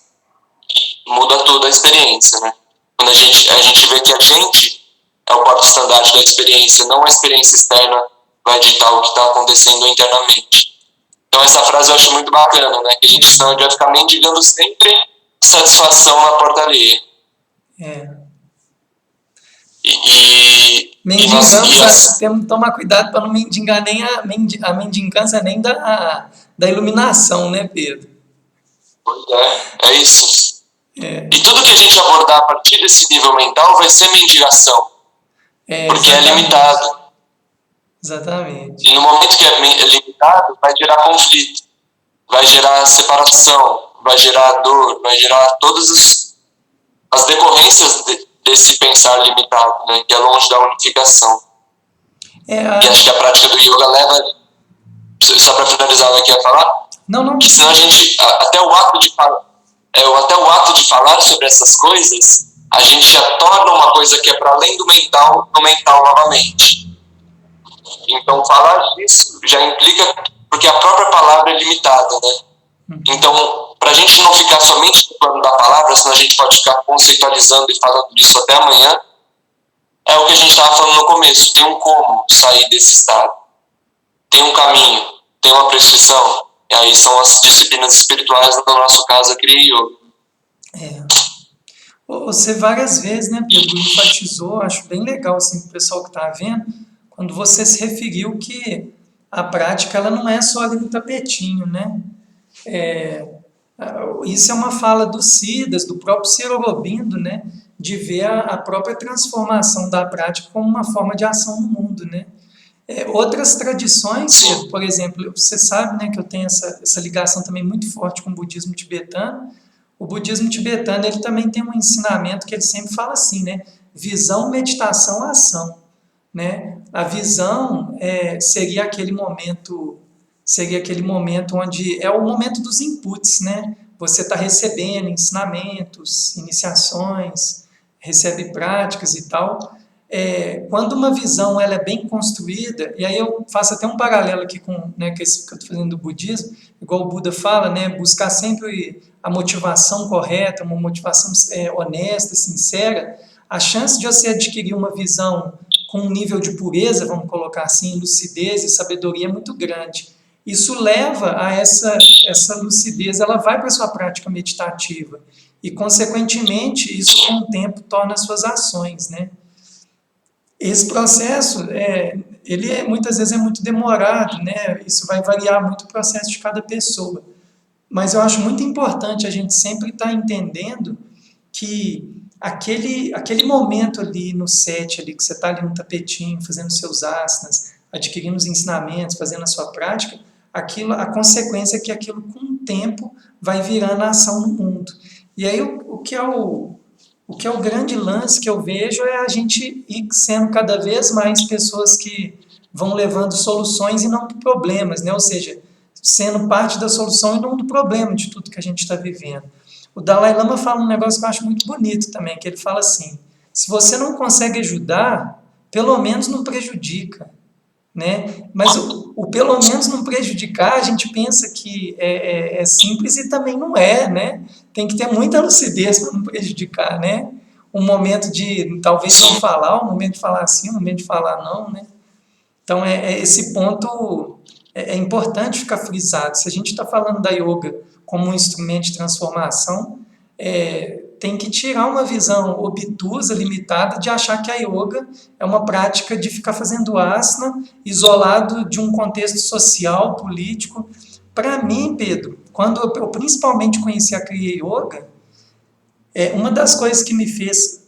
muda toda a experiência, né? Quando a gente vê que a gente é o porta-estandarte da experiência, não a experiência externa vai ditar o que está acontecendo internamente. Então essa frase eu acho muito bacana, né? Que a gente senão vai ficar mendigando sempre satisfação na porta alheia. Mendigância, temos que tomar cuidado para não mendigar nem a mendigância nem da iluminação, né, Pedro? Pois é isso. E tudo que a gente abordar a partir desse nível mental vai ser mendigação, porque é limitado. Exatamente. E no momento que é limitado, vai gerar conflito, vai gerar separação, vai gerar dor, vai gerar todas as decorrências desse pensar limitado, né, que é longe da unificação. E acho que a prática do yoga leva, só para finalizar, vai querer falar? Não. Que senão a gente, até o ato de falar sobre essas coisas, a gente já torna uma coisa que é para além do mental, no mental novamente. Então falar disso já implica, porque a própria palavra é limitada, né? Então, para a gente não ficar somente no plano da palavra, senão a gente pode ficar conceitualizando e falando disso até amanhã, é o que a gente estava falando no começo, tem um como sair desse estado, tem um caminho, tem uma prescrição, e aí são as disciplinas espirituais, no nosso caso a Kriya Yoga. Você várias vezes, né, Pedro, enfatizou, acho bem legal assim, o pessoal que está vendo, quando você se referiu que a prática ela não é só ali no tapetinho, né? Isso é uma fala do Siddhas, do próprio Sri Aurobindo, né? De ver a própria transformação da prática como uma forma de ação no mundo, né? Outras tradições, Pedro, por exemplo, você sabe, né, que eu tenho essa ligação também muito forte com o budismo tibetano. O budismo tibetano ele também tem um ensinamento que ele sempre fala assim, né? Visão, meditação, ação. Né? A visão seria aquele momento onde é o momento dos inputs, né? Você está recebendo ensinamentos, iniciações, recebe práticas e tal. Quando uma visão ela é bem construída, e aí eu faço até um paralelo aqui com, né, que eu estou fazendo do budismo, igual o Buda fala, né, buscar sempre a motivação correta, uma motivação honesta, sincera, a chance de você adquirir uma visão com um nível de pureza, vamos colocar assim, lucidez e sabedoria é muito grande. Isso leva a essa lucidez, ela vai para a sua prática meditativa e, consequentemente, isso com o tempo torna as suas ações, né? Esse processo, ele muitas vezes é muito demorado, né? Isso vai variar muito o processo de cada pessoa. Mas eu acho muito importante a gente sempre estar entendendo que aquele momento ali no set, ali, que você está ali no tapetinho, fazendo seus asanas, adquirindo os ensinamentos, fazendo a sua prática, a consequência é que aquilo com o tempo vai virando ação no mundo. E aí o que é o grande lance que eu vejo é a gente ir sendo cada vez mais pessoas que vão levando soluções e não problemas, né? Ou seja, sendo parte da solução e não do problema de tudo que a gente está vivendo. O Dalai Lama fala um negócio que eu acho muito bonito também, que ele fala assim, se você não consegue ajudar, pelo menos não prejudica. Né? Mas o pelo menos não prejudicar, a gente pensa que é simples e também não é, né? Tem que ter muita lucidez para não prejudicar, né? Um momento de talvez não falar, um momento de falar sim, um momento de falar não, né? Então esse ponto é importante ficar frisado. Se a gente está falando da yoga como um instrumento de transformação, tem que tirar uma visão obtusa, limitada, de achar que a yoga é uma prática de ficar fazendo asana, isolado de um contexto social, político. Para mim, Pedro, quando eu principalmente conheci a Kriya Yoga, uma das coisas que me fez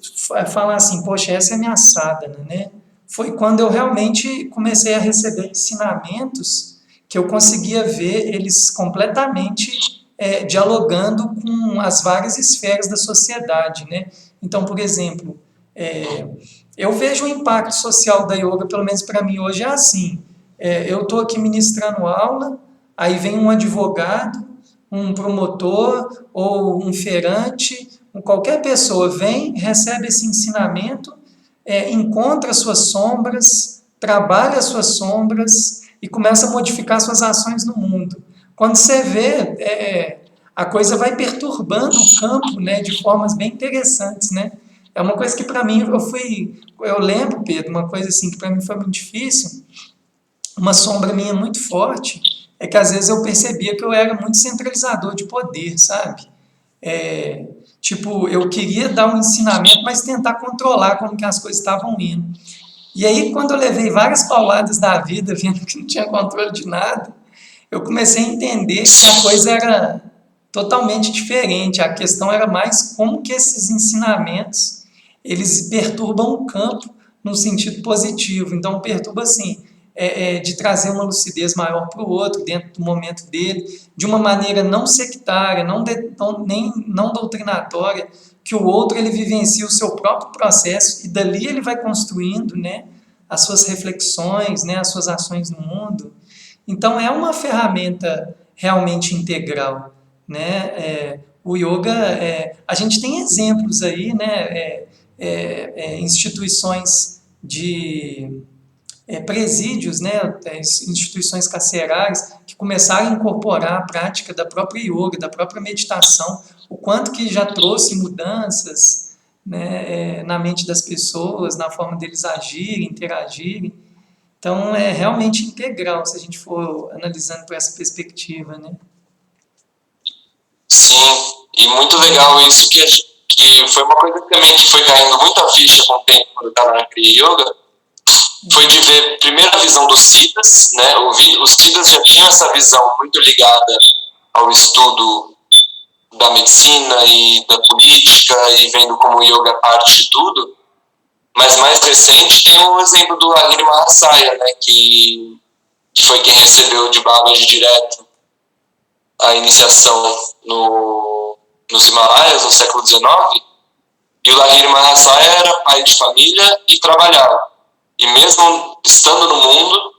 falar assim, poxa, essa é a minha sadhana, né? Foi quando eu realmente comecei a receber ensinamentos que eu conseguia ver eles completamente dialogando com as várias esferas da sociedade, né? Então, por exemplo, eu vejo o impacto social da yoga, pelo menos para mim hoje é assim. Eu estou aqui ministrando aula, aí vem um advogado, um promotor ou um feirante, qualquer pessoa vem, recebe esse ensinamento, encontra suas sombras, trabalha suas sombras e começa a modificar suas ações no mundo. Quando você vê, a coisa vai perturbando o campo, né, de formas bem interessantes, né? É uma coisa que para mim eu lembro, Pedro, uma coisa assim que para mim foi muito difícil, uma sombra minha muito forte, é que às vezes eu percebia que eu era muito centralizador de poder, sabe? Tipo, eu queria dar um ensinamento, mas tentar controlar como que as coisas estavam indo. E aí, quando eu levei várias pauladas da vida, vendo que não tinha controle de nada, eu comecei a entender que a coisa era totalmente diferente. A questão era mais como que esses ensinamentos, eles perturbam o campo no sentido positivo. Então, perturba assim, de trazer uma lucidez maior para o outro, dentro do momento dele, de uma maneira não sectária, não doutrinatória, que o outro ele vivencia o seu próprio processo e dali ele vai construindo, né, as suas reflexões, né, as suas ações no mundo. Então, é uma ferramenta realmente integral, né? O yoga, a gente tem exemplos aí, né? Instituições de presídios, né? Instituições carcerárias que começaram a incorporar a prática da própria yoga, da própria meditação, o quanto que já trouxe mudanças, né, na mente das pessoas, na forma deles agirem, interagirem. Então, é realmente integral, se a gente for analisando por essa perspectiva, né? Sim, e muito legal isso que foi uma coisa também que foi caindo muito a ficha com o tempo, quando eu estava na Kriya Yoga, foi de ver primeiro a visão dos Siddhas, né? Os Siddhas já tinham essa visão muito ligada ao estudo da medicina e da política, e vendo como o yoga é parte de tudo. Mas mais recente tem o exemplo do Lahiri Mahasaya, né, que foi quem recebeu de Babaji direto a iniciação nos Himalaias, no século XIX. E o Lahiri Mahasaya era pai de família e trabalhava. E mesmo estando no mundo,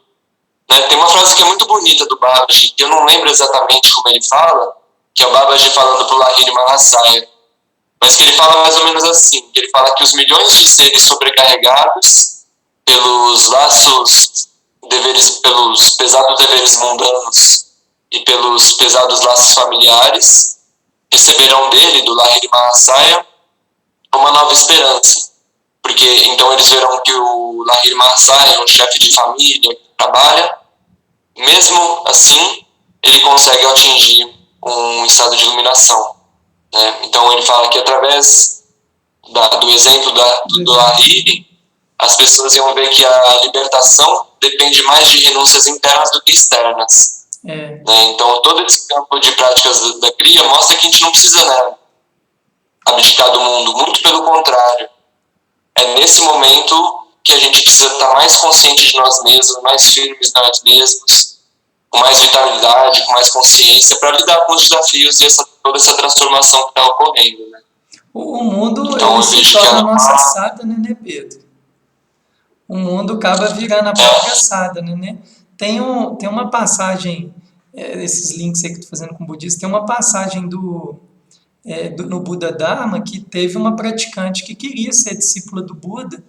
né, tem uma frase que é muito bonita do Babaji, que eu não lembro exatamente como ele fala, que é o Babaji falando para o Lahiri Mahasaya, mas que ele fala mais ou menos assim, que ele fala que os milhões de seres sobrecarregados pelos pelos pesados deveres mundanos e pelos pesados laços familiares, receberão dele, do Lahiri Mahasaya, uma nova esperança. Porque então eles verão que o Lahiri Mahasaya é um chefe de família que trabalha, mesmo assim ele consegue atingir um estado de iluminação. Né? Então ele fala que através do exemplo do Lahiri, as pessoas iam ver que a libertação depende mais de renúncias internas do que externas. É. né? Então, todo esse campo de práticas da Kriya mostra que a gente não precisa, né, abdicar do mundo, muito pelo contrário. É nesse momento que a gente precisa estar mais consciente de nós mesmos, mais firmes em nós mesmos, com mais vitalidade, com mais consciência, para lidar com os desafios e toda essa transformação que está ocorrendo, né? O mundo, Então, ele se torna a nossa sadhana, né, Pedro? O mundo acaba virando a própria sadhana, né? Tem uma passagem, esses links aí que eu estou fazendo com o budista, tem uma passagem no Buda Dharma que teve uma praticante que queria ser discípula do Buda,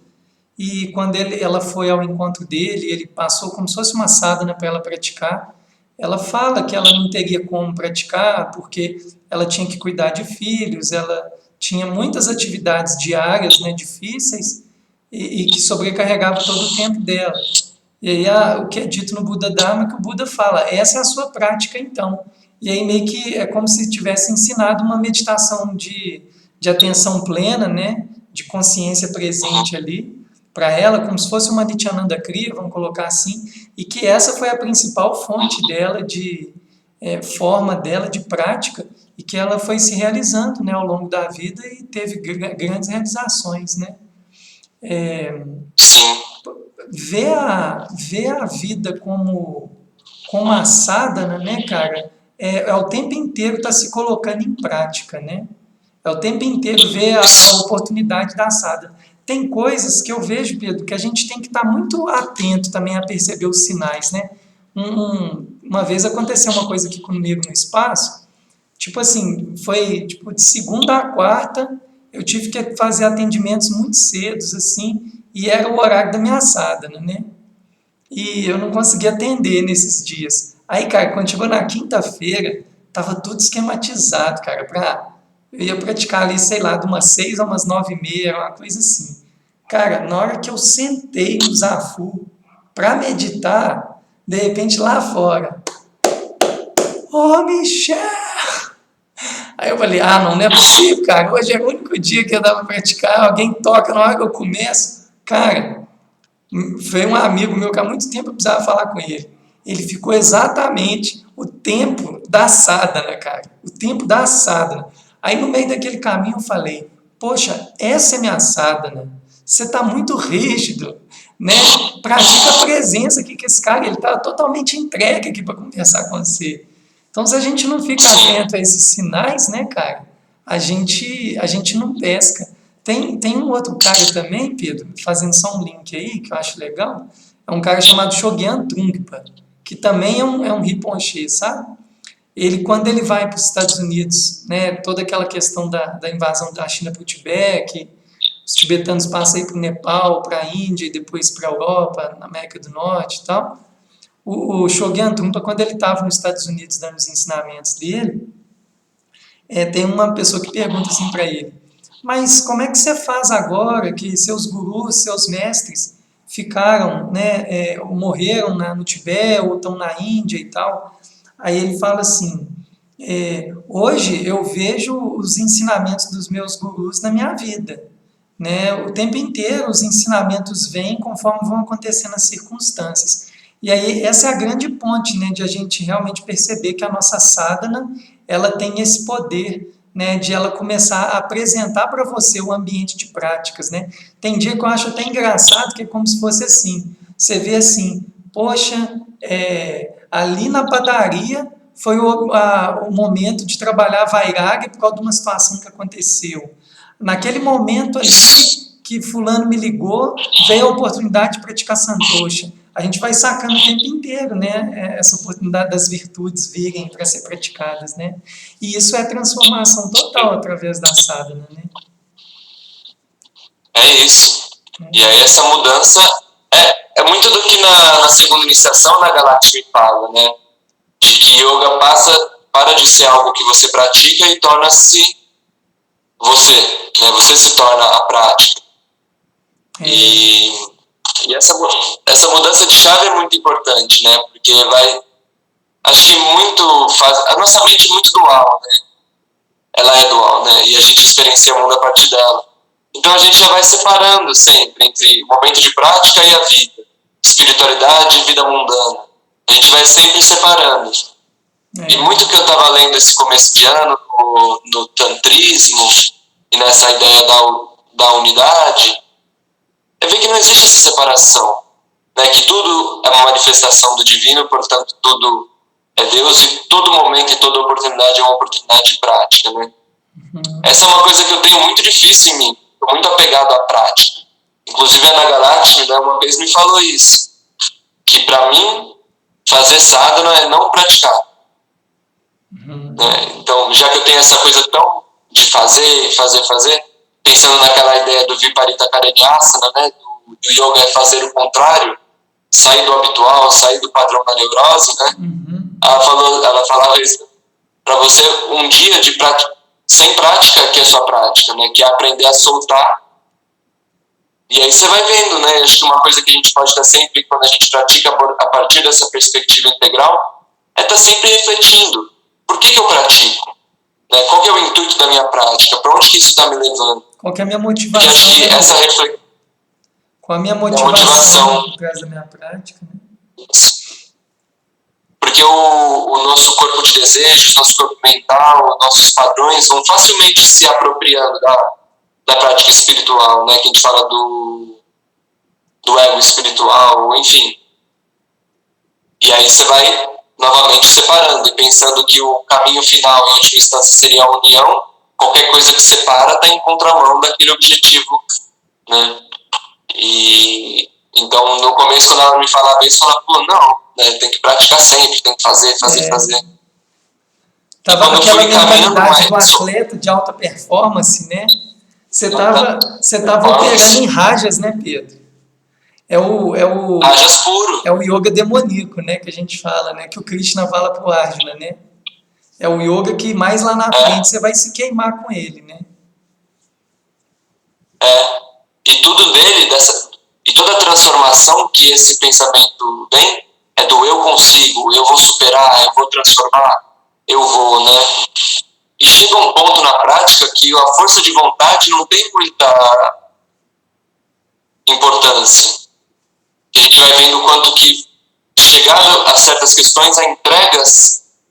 e quando ela foi ao encontro dele, ele passou como se fosse uma sadhana para ela praticar. Ela fala que ela não teria como praticar porque ela tinha que cuidar de filhos, ela tinha muitas atividades diárias, né, difíceis, e que sobrecarregava todo o tempo dela. E aí o que é dito no Buda Dharma é que o Buda fala, essa é a sua prática então. E aí meio que é como se tivesse ensinado uma meditação de atenção plena, né, de consciência presente ali, para ela, como se fosse uma Nityananda Kriya, vamos colocar assim, e que essa foi a principal fonte dela, forma dela de prática, e que ela foi se realizando, né, ao longo da vida e teve grandes realizações, né. Sim. Ver a vida como a sadhana, né, cara, é o tempo inteiro tá se colocando em prática, né? É o tempo inteiro ver a oportunidade da sadhana. Tem coisas que eu vejo, Pedro, que a gente tem que estar muito atento também a perceber os sinais, né? Uma vez aconteceu uma coisa aqui comigo no espaço, tipo assim, foi tipo de segunda a quarta, eu tive que fazer atendimentos muito cedos, assim, e era o horário da minha sadhana, né? E eu não conseguia atender nesses dias. Aí, cara, quando chegou na quinta-feira, tava tudo esquematizado, cara, eu ia praticar ali, sei lá, de umas 6 a umas 9h30, uma coisa assim. Cara, na hora que eu sentei no Zafu para meditar, de repente lá fora, ô Michel! Aí eu falei, não é possível, cara, hoje é o único dia que eu dava pra praticar, alguém toca na hora que eu começo. Cara, foi um amigo meu que há muito tempo eu precisava falar com ele. Ele ficou exatamente o tempo da sadhana, cara. O tempo da sadhana. Aí no meio daquele caminho eu falei, poxa, essa é minha sadhana. Você está muito rígido, né? Pratica a presença aqui, que esse cara ele está totalmente entregue aqui para conversar com você. Então, se a gente não fica atento a esses sinais, né, cara, a gente não pesca. Tem um outro cara também, Pedro, fazendo só um link aí, que eu acho legal, é um cara chamado Shogyan Trungpa, que também é um Rinpoche, sabe? Ele, quando ele vai para os Estados Unidos, né, toda aquela questão da invasão da China para o Tibete, os tibetanos passam aí para o Nepal, para a Índia e depois para a Europa, na América do Norte e tal. O Shogyan Trungpa, quando ele estava nos Estados Unidos dando os ensinamentos dele, tem uma pessoa que pergunta assim para ele, mas como é que você faz agora que seus gurus, seus mestres ficaram, né, morreram no Tibete ou estão na Índia e tal? Aí ele fala assim, hoje eu vejo os ensinamentos dos meus gurus na minha vida, né? O tempo inteiro os ensinamentos vêm conforme vão acontecendo as circunstâncias. E aí essa é a grande ponte, né, de a gente realmente perceber que a nossa sadhana, ela tem esse poder, né, de ela começar a apresentar para você o ambiente de práticas, né? Tem dia que eu acho até engraçado, que é como se fosse assim, você vê assim, poxa, ali na padaria foi o momento de trabalhar vairagya por causa de uma situação que aconteceu. Naquele momento ali que fulano me ligou, veio a oportunidade de praticar santosha. A gente vai sacando o tempo inteiro, né? Essa oportunidade das virtudes virem para ser praticadas, né? E isso é transformação total através da sadhana, né? É isso. E aí essa mudança é muito do que na segunda iniciação na Galakshmi fala, né? De que yoga para de ser algo que você pratica e torna-se você, né? Você se torna a prática. E essa mudança de chave é muito importante, né? Porque acho que a nossa mente é muito dual, né? Ela é dual, né? E a gente experiencia o mundo a partir dela. Então a gente já vai separando sempre entre o momento de prática e a vida, espiritualidade e vida mundana. A gente vai sempre separando. E muito que eu estava lendo esse começo de ano no tantrismo e nessa ideia da unidade, é ver que não existe essa separação, né? Que tudo é uma manifestação do divino, portanto tudo é Deus e todo momento e toda oportunidade é uma oportunidade de prática, né? Essa é uma coisa que eu tenho muito difícil em mim, estou muito apegado à prática. Inclusive a Ana Galacti, né, uma vez me falou isso, que para mim fazer sadhana é não praticar. Né? Então, já que eu tenho essa coisa tão de fazer, pensando naquela ideia do Viparita Karenyasana, né, do yoga é fazer o contrário, sair do habitual, sair do padrão da neurose, né? Ela falava isso, para você um dia de sem prática, que é sua prática, né, que é aprender a soltar. E aí você vai vendo, né? Acho que uma coisa que a gente pode estar sempre, quando a gente pratica a partir dessa perspectiva integral, é estar sempre refletindo. Por que eu pratico? Né? Qual que é o intuito da minha prática? Para onde que isso está me levando? Qual que é a minha motivação? Porque acho que essa reflexão... Qual a minha motivação por trás da minha prática? Né? Porque o nosso corpo de desejos, nosso corpo mental, nossos padrões vão facilmente se apropriando da prática espiritual, né? Que a gente fala do ego espiritual, enfim. E aí você vai novamente separando e pensando que o caminho final, em última instância, seria a união. Qualquer coisa que separa está em contramão daquele objetivo, né? E então, no começo, quando ela me falava isso, eu falava, não, né, tem que praticar sempre, tem que fazer. Tava aquela mentalidade do atleta de alta performance, né? Você tava operando em rajas, né, Pedro? Rajas puro. É o yoga demoníaco, né, que a gente fala, né, que o Krishna fala pro Arjuna, né? É o yoga que mais lá na frente você vai se queimar com ele, né? E tudo dele, e toda a transformação que esse pensamento vem, é do eu consigo, eu vou superar, eu vou transformar, eu vou, né? E chega um ponto na prática que a força de vontade não tem muita importância. A gente vai vendo o quanto que, chegado a certas questões, a entrega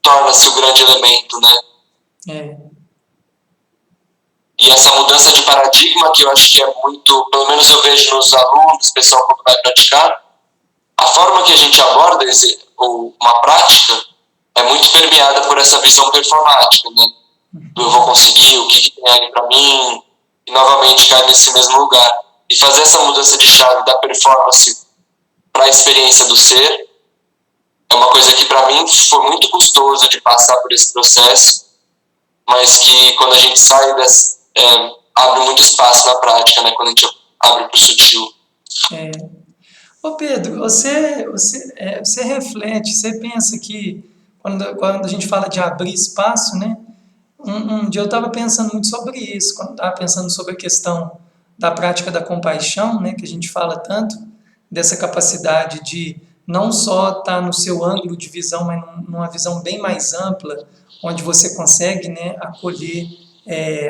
torna-se o grande elemento, né? E essa mudança de paradigma, que eu acho que é muito, pelo menos eu vejo nos alunos, pessoal quando vai praticar, a forma que a gente aborda uma prática é muito permeada por essa visão performática, né? Eu vou conseguir, o que tem ali para mim, e novamente cai nesse mesmo lugar. E fazer essa mudança de chave da performance para a experiência do ser é uma coisa que para mim foi muito custoso de passar por esse processo, mas que quando a gente sai abre muito espaço na prática, né? Quando a gente abre para o sutil. Ô Pedro, você reflete, você pensa que quando a gente fala de abrir espaço, né? Um dia eu estava pensando muito sobre isso, quando estava pensando sobre a questão da prática da compaixão, né? Que a gente fala tanto, dessa capacidade de não só estar no seu ângulo de visão, mas numa visão bem mais ampla, onde você consegue, né, acolher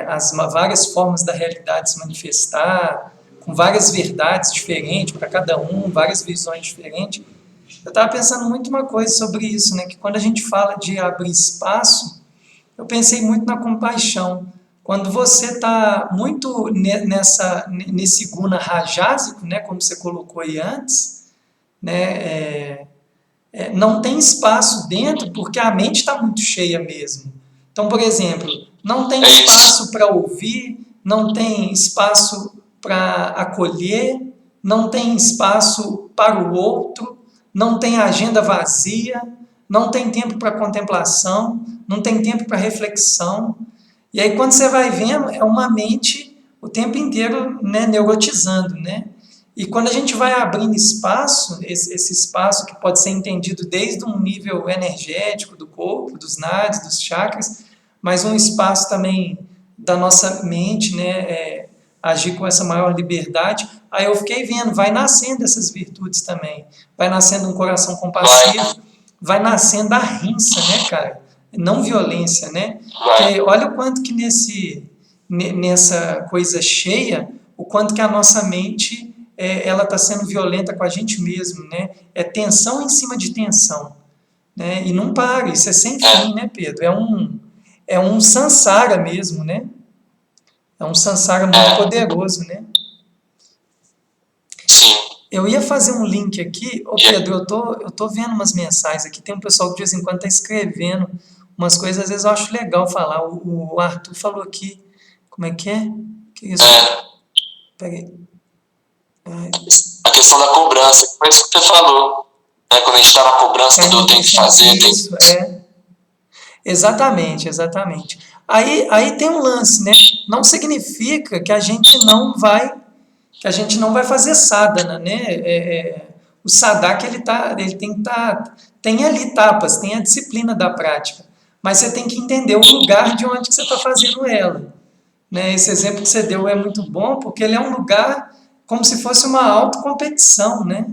as várias formas da realidade se manifestar, com várias verdades diferentes para cada um, várias visões diferentes. Eu estava pensando muito uma coisa sobre isso, né, que quando a gente fala de abrir espaço, eu pensei muito na compaixão. Quando você está muito nesse guna rajásico, né, como você colocou aí antes, né, não tem espaço dentro porque a mente está muito cheia mesmo. Então, por exemplo, não tem espaço para ouvir, não tem espaço para acolher, não tem espaço para o outro, não tem agenda vazia, não tem tempo para contemplação, não tem tempo para reflexão. E aí, quando você vai vendo, é uma mente o tempo inteiro, né, neurotizando, né? E quando a gente vai abrindo espaço, esse espaço que pode ser entendido desde um nível energético do corpo, dos nadis, dos chakras, mas um espaço também da nossa mente, né, agir com essa maior liberdade, aí eu fiquei vendo, vai nascendo essas virtudes também, vai nascendo um coração compassivo, vai nascendo a rinça, né, cara? Não violência, né? Porque olha o quanto que nessa coisa cheia, o quanto que a nossa mente ela está sendo violenta com a gente mesmo, né? É tensão em cima de tensão, né? E não para, isso é sem fim, né, Pedro? É um sansara mesmo, né? É um sansara muito poderoso, né? Sim. Eu ia fazer um link aqui. Ô Pedro, eu tô vendo umas mensagens aqui. Tem um pessoal que de vez em quando tá escrevendo umas coisas, às vezes eu acho legal falar. O Arthur falou aqui. Como é que é? Que isso? Peraí. A questão da cobrança, que foi isso que você falou. Né? Quando a gente está na cobrança do tem que fazer, isso, Exatamente, exatamente. Aí tem um lance, né? Não significa que a gente não vai fazer sadhana, né? O sadhaka ele tem que tem ali etapas, tem a disciplina da prática, mas você tem que entender o lugar de onde que você está fazendo ela, né? Esse exemplo que você deu é muito bom porque ele é um lugar como se fosse uma autocompetição, né?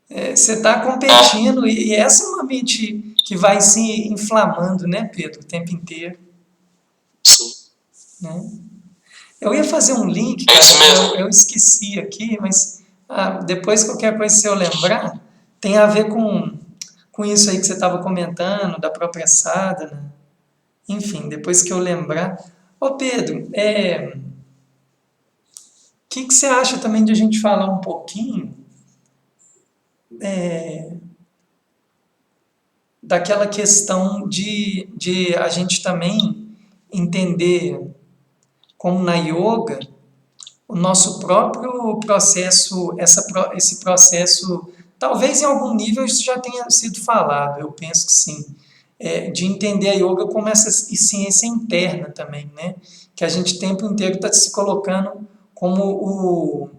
Você está competindo e essa é uma mente que vai se inflamando, né, Pedro, o tempo inteiro. Sim. Né? Eu ia fazer um link, cara, isso mesmo. Eu esqueci aqui, mas depois qualquer coisa se eu lembrar, tem a ver com isso aí que você estava comentando, da própria sadhana. Enfim, depois que eu lembrar. Ô Pedro, que você acha também de a gente falar um pouquinho daquela questão de a gente também entender como na yoga o nosso próprio processo, esse processo, talvez em algum nível isso já tenha sido falado, eu penso que sim, de entender a yoga como essa ciência interna também, né? Que a gente o tempo inteiro está se colocando como o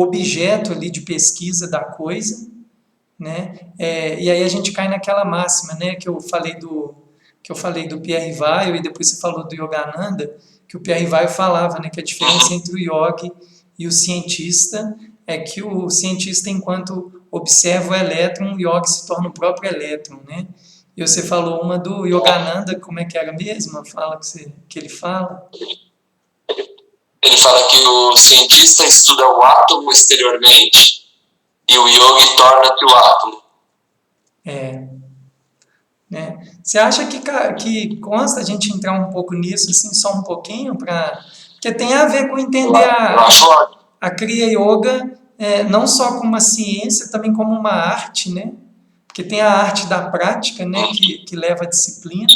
objeto ali de pesquisa da coisa, né? E aí a gente cai naquela máxima, né? Que eu falei do Pierre Weil e depois você falou do Yogananda, que o Pierre Weil falava, né? Que a diferença entre o yogi e o cientista é que o cientista, enquanto observa o elétron, o yogi se torna o próprio elétron, né? E você falou uma do Yogananda, como é que era mesmo? A fala que ele fala? Ele fala que o cientista estuda o átomo exteriormente e o yogi torna-se o átomo. Né? Você acha que consta a gente entrar um pouco nisso, assim, só um pouquinho, porque tem a ver com entender a Kriya Yoga não só como uma ciência, também como uma arte, né? Porque tem a arte da prática, né? Que leva a disciplina,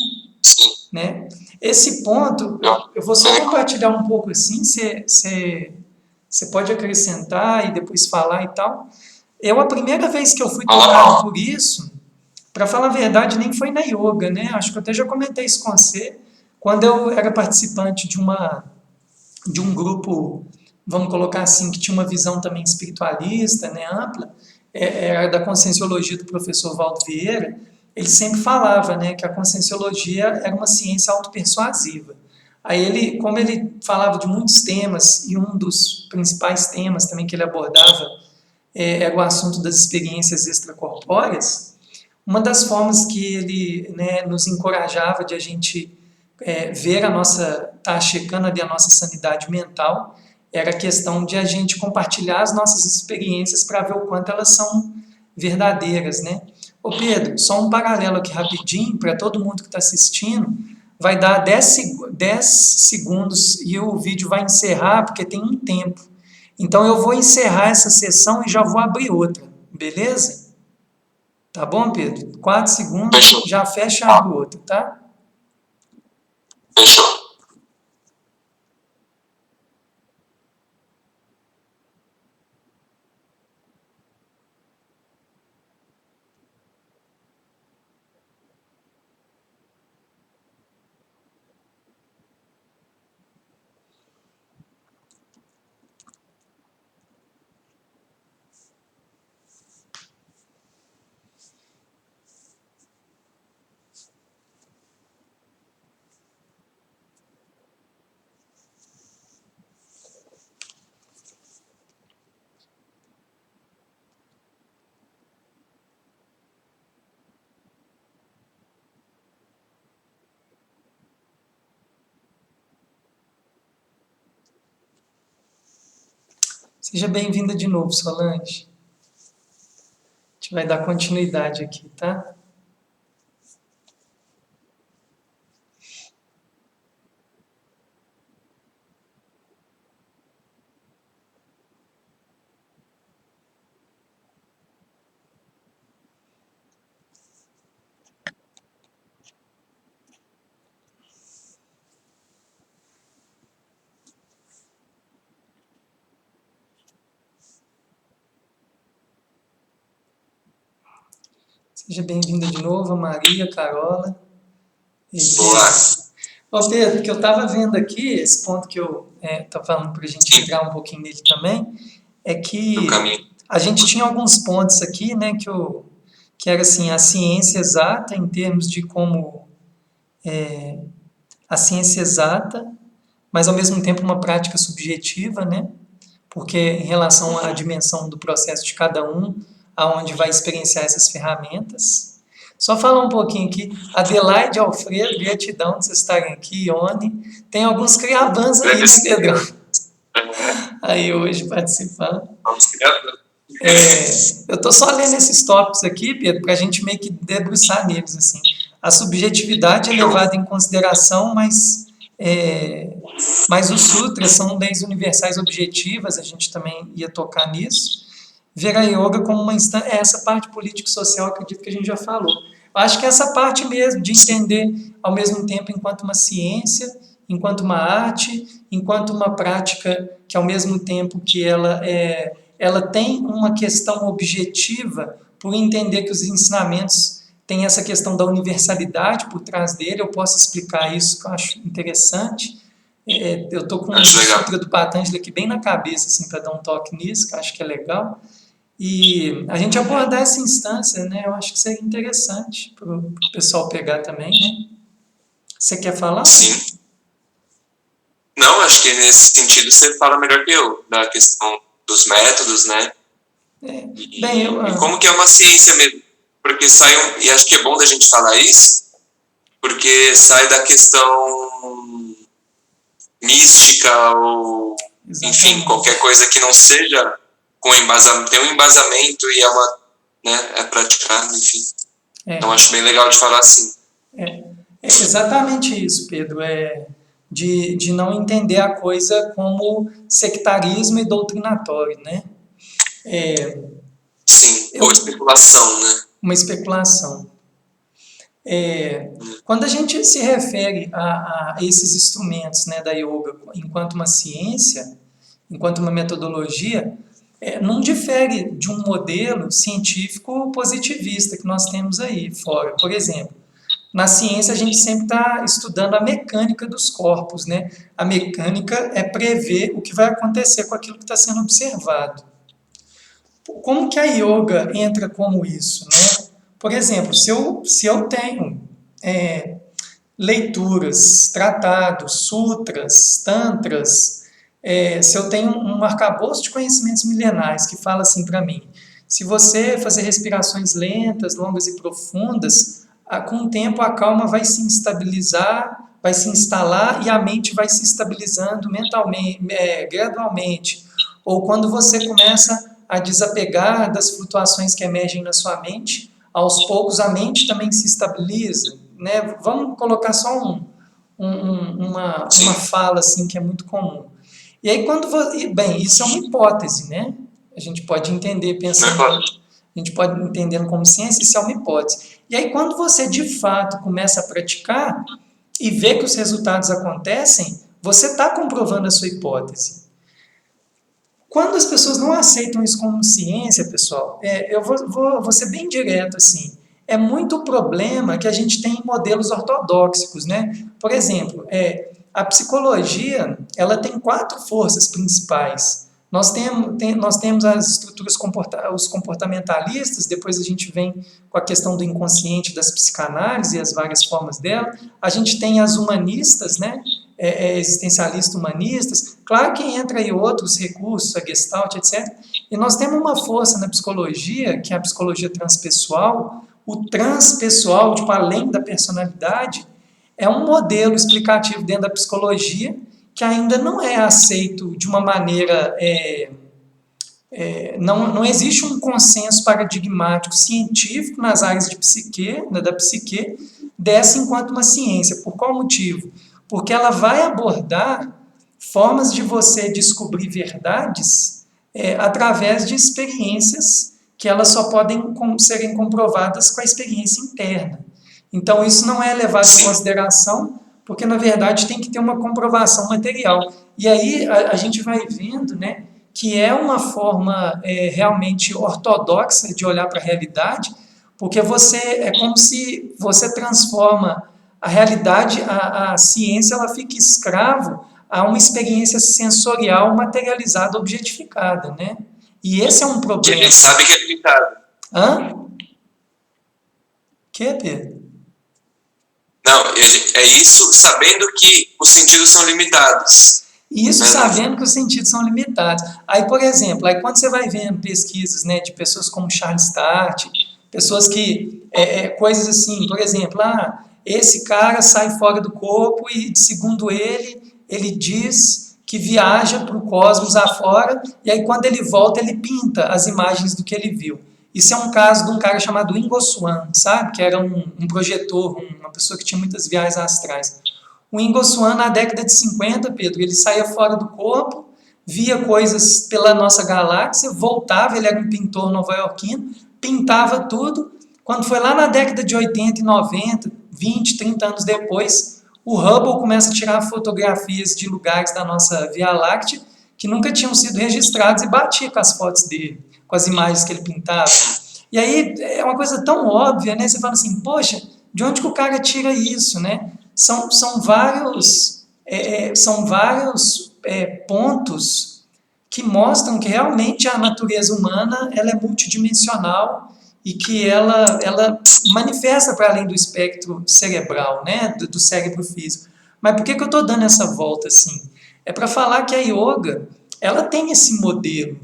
né? Esse ponto, eu vou só compartilhar um pouco assim, você pode acrescentar e depois falar e tal. A primeira vez que eu fui tocado por isso, para falar a verdade, nem foi na yoga, né? Acho que eu até já comentei isso com você, quando eu era participante de um grupo, vamos colocar assim, que tinha uma visão também espiritualista, né, ampla, era da Conscienciologia do professor Valdo Vieira. Ele sempre falava, né, que a Conscienciologia era uma ciência autopersuasiva. Aí ele, como ele falava de muitos temas, e um dos principais temas também que ele abordava era o assunto das experiências extracorpóreas, uma das formas que ele, né, nos encorajava de a gente ver tá checando ali a nossa sanidade mental, era a questão de a gente compartilhar as nossas experiências para ver o quanto elas são verdadeiras, né? Ô Pedro, só um paralelo aqui rapidinho para todo mundo que está assistindo, vai dar 10 segundos e o vídeo vai encerrar porque tem um tempo. Então eu vou encerrar essa sessão e já vou abrir outra, beleza? Tá bom, Pedro? 4 segundos, Fechou. já fecha e abre outra, tá? Fechou. Seja bem-vinda de novo, Solange. A gente vai dar continuidade aqui, tá? Seja bem-vinda de novo, Maria, Carola. Boa. Ô Pedro, que eu estava vendo aqui, esse ponto que eu estou falando para a gente entrar um pouquinho nele também, é que a gente tinha alguns pontos aqui, né, que era assim, a ciência exata em termos de como a ciência exata, mas ao mesmo tempo uma prática subjetiva, né, porque em relação à dimensão do processo de cada um, aonde vai experienciar essas ferramentas. Só falar um pouquinho aqui, Adelaide, Alfredo, gratidão de vocês estarem aqui, Ione. Tem alguns criabãs aí, né, Pedrão? Aí hoje participando. Eu estou só lendo esses tópicos aqui, Pedro, para a gente meio que debruçar neles, assim. A subjetividade é levada em consideração, mas os sutras são leis universais objetivas, a gente também ia tocar nisso. Ver a yoga como uma instância, essa parte político-social, acredito que a gente já falou. Eu acho que essa parte mesmo, de entender ao mesmo tempo enquanto uma ciência, enquanto uma arte, enquanto uma prática que ao mesmo tempo que ela tem uma questão objetiva, por entender que os ensinamentos têm essa questão da universalidade por trás dele, eu posso explicar isso, que eu acho interessante. Eu estou com o Sutra do Patanjali aqui bem na cabeça, assim, para dar um toque nisso, que eu acho que é legal. E a gente abordar essa instância, né, eu acho que seria interessante para o pessoal pegar também, né? Você quer falar? Sim. Não, acho que nesse sentido você fala melhor que eu, da questão dos métodos, né? E como que é uma ciência mesmo. Porque e acho que é bom da gente falar isso, porque sai da questão mística ou, enfim, qualquer coisa que não seja com embasamento, tem um embasamento e é praticado, enfim. Então acho bem legal de falar assim. É exatamente isso, Pedro, de não entender a coisa como sectarismo e doutrinatório, né? Sim, ou especulação, né? Uma especulação. Quando a gente se refere a esses instrumentos, né, da yoga enquanto uma ciência, enquanto uma metodologia, não difere de um modelo científico positivista que nós temos aí fora. Por exemplo, na ciência a gente sempre está estudando a mecânica dos corpos, né? A mecânica é prever o que vai acontecer com aquilo que está sendo observado. Como que a yoga entra como isso, né? Por exemplo, se eu tenho leituras, tratados, sutras, tantras, se eu tenho um arcabouço de conhecimentos milenares que fala assim para mim, se você fazer respirações lentas, longas e profundas, com o tempo a calma vai se estabilizar, vai se instalar e a mente vai se estabilizando mentalmente, gradualmente. Ou quando você começa a desapegar das flutuações que emergem na sua mente, aos poucos a mente também se estabiliza, né? Vamos colocar só uma fala assim que é muito comum. E aí bem, isso é uma hipótese, né? A gente pode entender pensando, a gente pode entendendo como ciência, isso é uma hipótese. E aí quando você de fato começa a praticar e vê que os resultados acontecem, você está comprovando a sua hipótese. Quando as pessoas não aceitam isso como ciência, pessoal, eu vou ser bem direto assim, é muito problema que a gente tem em modelos ortodoxos, né? Por exemplo, a psicologia, ela tem 4 forças principais. Nós temos as estruturas os comportamentalistas, depois a gente vem com a questão do inconsciente das psicanálises e as várias formas dela. A gente tem as humanistas, né? Existencialistas humanistas, claro que entra aí outros recursos, a Gestalt, etc. E nós temos uma força na psicologia, que é a psicologia transpessoal. O transpessoal, tipo, além da personalidade, é um modelo explicativo dentro da psicologia que ainda não é aceito de uma maneira não existe um consenso paradigmático científico nas áreas de psique, da psique, dessa enquanto uma ciência. Por qual motivo? Porque ela vai abordar formas de você descobrir verdades através de experiências que elas só podem serem comprovadas com a experiência interna. Então, isso não é levado em consideração, porque, na verdade, tem que ter uma comprovação material. E aí a gente vai vendo, né, que é uma forma realmente ortodoxa de olhar para a realidade, porque é como se você transforma a realidade, a ciência, ela fica escravo a uma experiência sensorial materializada, objetificada, né? E esse é um Que problema. ele sabe que é limitado. Hã? Que, Pedro? Não, é isso sabendo que os sentidos são limitados. Isso sabendo que os sentidos são limitados. Aí, por exemplo, aí quando você vai vendo pesquisas, né, de pessoas como Charles Tart, pessoas que, coisas assim, por exemplo, esse cara sai fora do corpo e, segundo ele diz que viaja para o cosmos afora, e aí quando ele volta, ele pinta as imagens do que ele viu. Isso é um caso de um cara chamado Ingo Swann, sabe? Que era um projetor, uma pessoa que tinha muitas viagens astrais. O Ingo Swann, na década de 50, Pedro, ele saía fora do corpo, via coisas pela nossa galáxia, voltava, ele era um pintor nova-iorquino, pintava tudo. Quando foi lá na década de 80 e 90, 20, 30 anos depois, o Hubble começa a tirar fotografias de lugares da nossa Via Láctea que nunca tinham sido registrados e batia com as fotos dele, com as imagens que ele pintava. E aí é uma coisa tão óbvia, né? Você fala assim, poxa, de onde que o cara tira isso, né? São vários pontos que mostram que realmente a natureza humana ela é multidimensional e que ela manifesta para além do espectro cerebral, né, do cérebro físico. Mas por que eu estou dando essa volta assim? É para falar que a yoga ela tem esse modelo.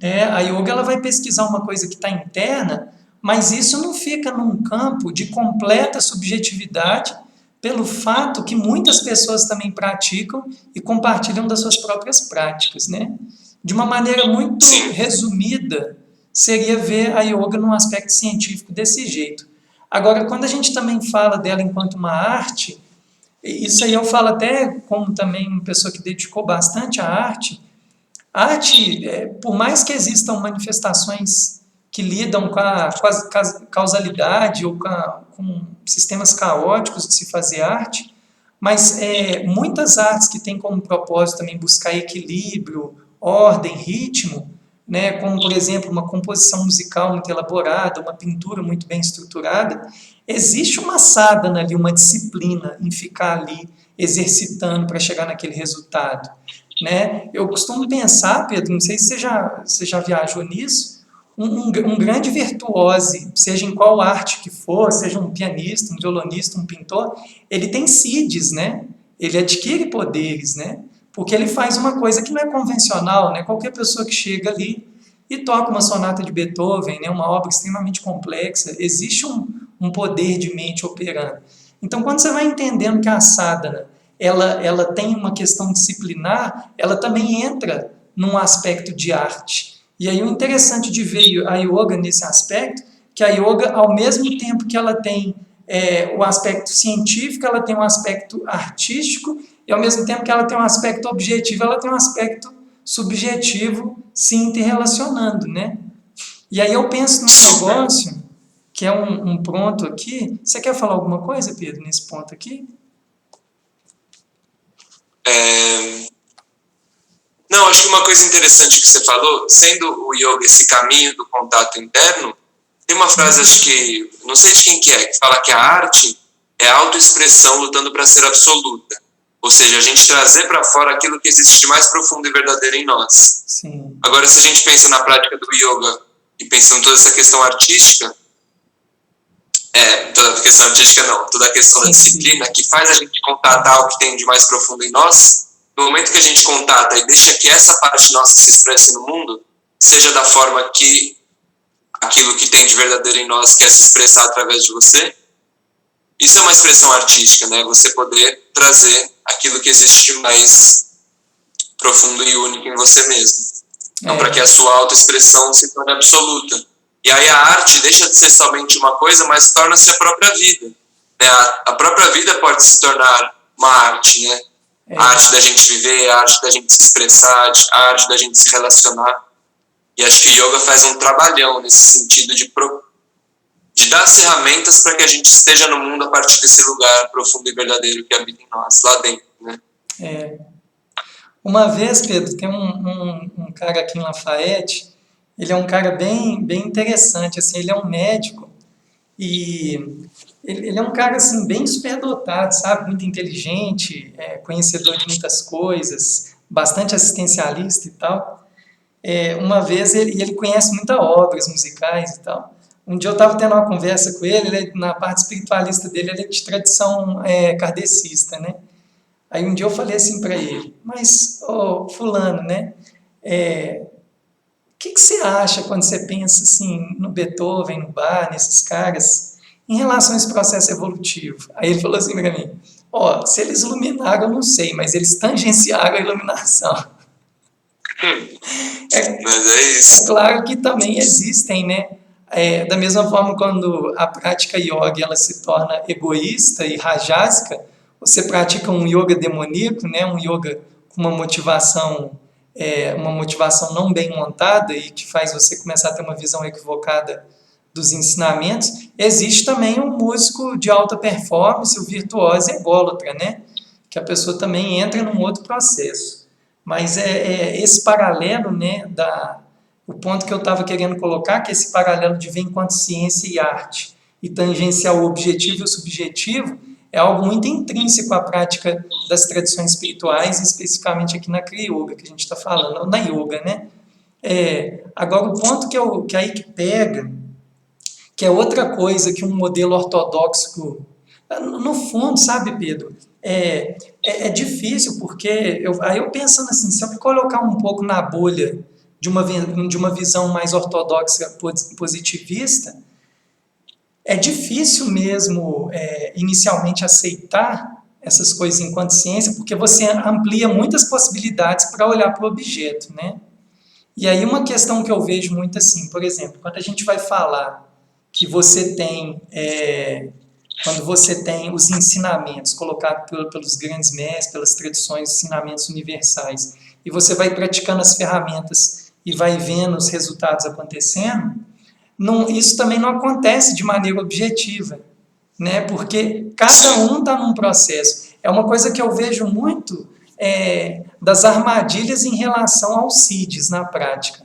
Né? A yoga ela vai pesquisar uma coisa que está interna, mas isso não fica num campo de completa subjetividade pelo fato que muitas pessoas também praticam e compartilham das suas próprias práticas, né? De uma maneira muito resumida, seria ver a yoga num aspecto científico desse jeito. Agora, quando a gente também fala dela enquanto uma arte, isso aí eu falo até como também uma pessoa que dedicou bastante à arte, por mais que existam manifestações que lidam com a causalidade ou com sistemas caóticos de se fazer arte, mas muitas artes que têm como propósito também buscar equilíbrio, ordem, ritmo, né, como, por exemplo, uma composição musical muito elaborada, uma pintura muito bem estruturada, existe uma sadhana ali, uma disciplina em ficar ali exercitando para chegar naquele resultado. Né? Eu costumo pensar, Pedro, não sei se você já viajou nisso, um grande virtuose, seja em qual arte que for, seja um pianista, um violonista, um pintor, ele tem siddhis, né? Ele adquire poderes, né? Porque ele faz uma coisa que não é convencional, né? Qualquer pessoa que chega ali e toca uma sonata de Beethoven, né? Uma obra extremamente complexa, existe um poder de mente operando. Então, quando você vai entendendo que a sadhana ela tem uma questão disciplinar, ela também entra num aspecto de arte. E aí o interessante de ver a yoga nesse aspecto, que a yoga, ao mesmo tempo que ela tem o aspecto científico, ela tem um aspecto artístico, e ao mesmo tempo que ela tem um aspecto objetivo, ela tem um aspecto subjetivo se interrelacionando, né? E aí eu penso num negócio, que é um ponto aqui. Você quer falar alguma coisa, Pedro, nesse ponto aqui? Não, acho que uma coisa interessante que você falou, sendo o yoga esse caminho do contato interno, tem uma frase, acho que, não sei de quem que fala que a arte é a autoexpressão lutando para ser absoluta. Ou seja, a gente trazer para fora aquilo que existe de mais profundo e verdadeiro em nós. Sim. Agora, se a gente pensa na prática do yoga e pensa em toda essa questão artística, toda a questão artística não, toda a questão da disciplina, que faz a gente contatar o que tem de mais profundo em nós, no momento que a gente contata e deixa que essa parte nossa se expresse no mundo, seja da forma que aquilo que tem de verdadeiro em nós quer se expressar através de você, isso é uma expressão artística, né? Você poder trazer aquilo que existe de mais profundo e único em você mesmo. Então, para que a sua autoexpressão se torne absoluta. E aí a arte deixa de ser somente uma coisa, mas torna-se a própria vida. Né? A própria vida pode se tornar uma arte, né? A arte da gente viver, a arte da gente se expressar, a arte da gente se relacionar. E acho que o yoga faz um trabalhão nesse sentido de dar as ferramentas para que a gente esteja no mundo a partir desse lugar profundo e verdadeiro que habita em nós, lá dentro, né? Uma vez, Pedro, tem um cara aqui em Lafayette, ele é um cara bem interessante, assim, ele é um médico e ele é um cara assim, bem superdotado, sabe? Muito inteligente, conhecedor de muitas coisas, bastante assistencialista e tal. Uma vez ele conhece muitas obras musicais e tal. Um dia eu estava tendo uma conversa com ele, na parte espiritualista dele, ele é de tradição kardecista, né? Aí um dia eu falei assim para ele, mas, fulano, né? O que você acha quando você pensa assim no Beethoven, no Bach, nesses caras, em relação a esse processo evolutivo? Aí ele falou assim para mim, se eles iluminaram, eu não sei, mas eles tangenciaram a iluminação. Mas é isso. É claro que também existem, né? Da mesma forma, quando a prática yoga ela se torna egoísta e rajásica, você pratica um yoga demoníaco, né? Um yoga com uma motivação não bem montada e que faz você começar a ter uma visão equivocada dos ensinamentos. Existe também um músico de alta performance, o virtuoso ególatra, né? Que a pessoa também entra num outro processo. Mas esse paralelo, né, o ponto que eu estava querendo colocar, que esse paralelo de ver enquanto ciência e arte e tangenciar o objetivo e o subjetivo, é algo muito intrínseco à prática das tradições espirituais, especificamente aqui na Kriya Yoga, que a gente está falando, na Yoga, né? Agora, o ponto que aí que pega, que é outra coisa que um modelo ortodoxo, no fundo, sabe, Pedro, é difícil, porque aí eu pensando assim, se eu me colocar um pouco na bolha de uma visão mais ortodoxa positivista, é difícil mesmo inicialmente aceitar essas coisas enquanto ciência, porque você amplia muitas possibilidades para olhar para o objeto, né? E aí uma questão que eu vejo muito assim, por exemplo, quando a gente vai falar que você tem, quando você tem os ensinamentos colocados pelos grandes mestres, pelas tradições, ensinamentos universais, e você vai praticando as ferramentas e vai vendo os resultados acontecendo, isso também não acontece de maneira objetiva, né? Porque cada um está num processo. É uma coisa que eu vejo muito das armadilhas em relação aos CIDs na prática.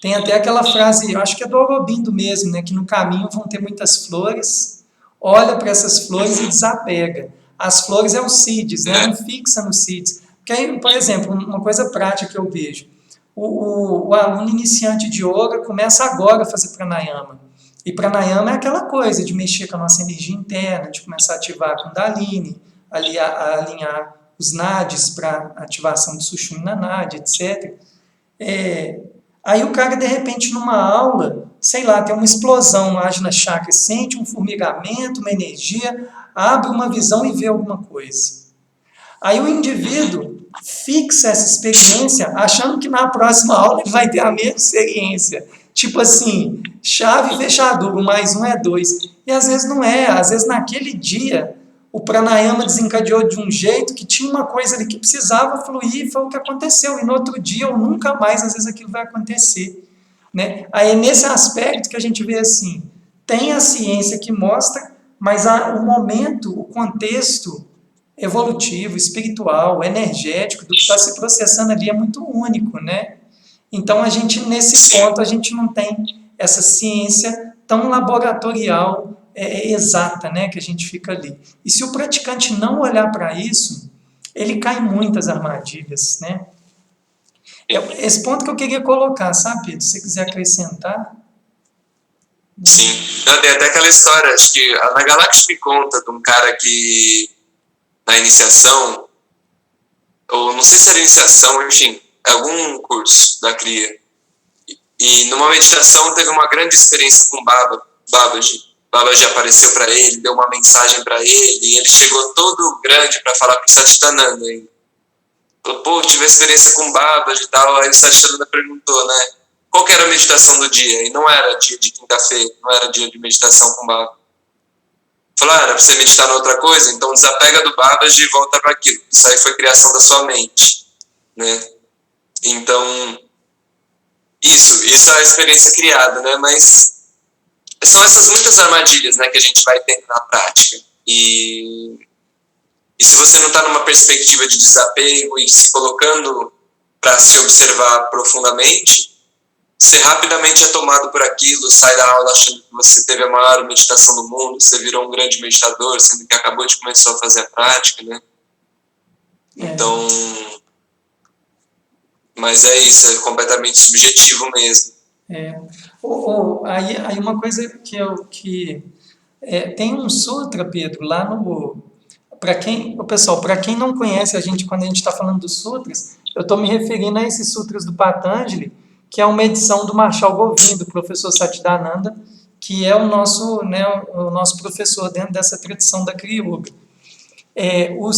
Tem até aquela frase, eu acho que é do Aurobindo mesmo, né? Que no caminho vão ter muitas flores, olha para essas flores e desapega. As flores é os CIDs, né? Não fixa nos CIDs. Porque aí, por exemplo, uma coisa prática que eu vejo, o aluno iniciante de yoga começa agora a fazer pranayama. E pranayama é aquela coisa de mexer com a nossa energia interna, de começar a ativar a Kundalini, alinhar os nadis para ativação do Sushumna Nadi, etc. Aí o cara, de repente, numa aula, sei lá, tem uma explosão no Ajna Chakra, sente um formigamento, uma energia, abre uma visão e vê alguma coisa. Aí o indivíduo fixa essa experiência, achando que na próxima aula ele vai ter a mesma experiência. Tipo assim, chave e fechadura, 1 mais 1 é 2. E às vezes não é, às vezes naquele dia o pranayama desencadeou de um jeito que tinha uma coisa ali que precisava fluir e foi o que aconteceu. E no outro dia ou nunca mais, às vezes aquilo vai acontecer. Né? Aí é nesse aspecto que a gente vê assim, tem a ciência que mostra, mas o momento, o contexto evolutivo, espiritual, energético do que está se processando ali é muito único, né? Então a gente, nesse ponto, a gente não tem essa ciência tão laboratorial, exata, né, que a gente fica ali. E se o praticante não olhar para isso, ele cai em muitas armadilhas, né? Esse ponto que eu queria colocar, sabe, Pedro? Se você quiser acrescentar. Sim. Tem até aquela história, acho que a Ana Galáxia me conta de um cara que, na iniciação, ou não sei se era iniciação, enfim, algum curso da Kriya, e numa meditação teve uma grande experiência com Babaji. Babaji apareceu para ele, deu uma mensagem para ele, e ele chegou todo grande para falar com o Satchidananda ainda. Falou, pô, tive a experiência com Babbage e tal. Aí o Satchitananda perguntou, né? Qual que era a meditação do dia? E não era dia de quinta-feira, não era dia de meditação com Babbage. Falou, era pra você meditar em outra coisa? Então desapega do Babbage e volta para aquilo. Isso aí foi criação da sua mente, né? Então, isso é a experiência criada, né? Mas são essas muitas armadilhas, né, que a gente vai tendo na prática. E se você não está numa perspectiva de desapego e se colocando para se observar profundamente, você rapidamente é tomado por aquilo, sai da aula achando que você teve a maior meditação do mundo, você virou um grande meditador, sendo que acabou de começar a fazer a prática, né? Então, mas é isso, é completamente subjetivo mesmo. Aí uma coisa tem um sutra, Pedro, lá no... Pessoal, para quem não conhece a gente, quando a gente está falando dos sutras, eu estou me referindo a esses sutras do Patanjali, que é uma edição do Marshall Govind, do professor Satchidananda, que é o nosso professor dentro dessa tradição da Kriya Yoga. O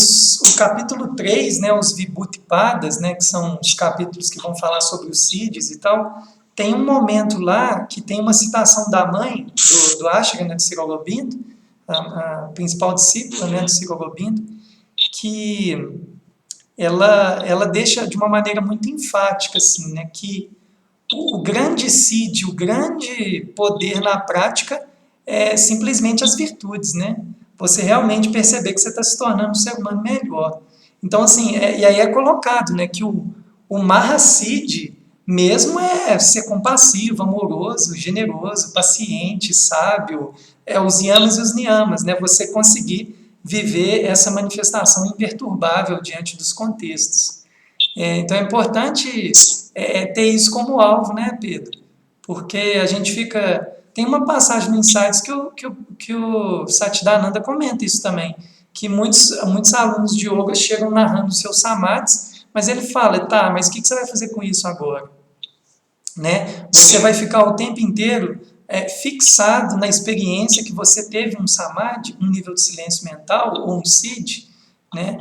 capítulo 3, né, os Vibhuti-padas, né, que são os capítulos que vão falar sobre os Siddhis e tal, tem um momento lá que tem uma citação da mãe do Ashram, né, de Sri Aurobindo, a principal discípula, né, de Sri Aurobindo, que ela deixa de uma maneira muito enfática assim, né, que o grande Siddhi, o grande poder na prática é simplesmente as virtudes, né? Você realmente perceber que você está se tornando um ser humano melhor. Então, assim, e aí é colocado, né, que o Mahasiddhi mesmo é ser compassivo, amoroso, generoso, paciente, sábio, os yamas e os niyamas, né? Você conseguir viver essa manifestação imperturbável diante dos contextos. Então é importante ter isso como alvo, né, Pedro? Porque a gente fica... Tem uma passagem no Insights que o Satchidananda comenta isso também, que muitos alunos de yoga chegam narrando seus samadhis, mas ele fala, tá, mas o que você vai fazer com isso agora? Né? Você vai ficar o tempo inteiro fixado na experiência que você teve um samadhi, um nível de silêncio mental, ou um siddhi, né?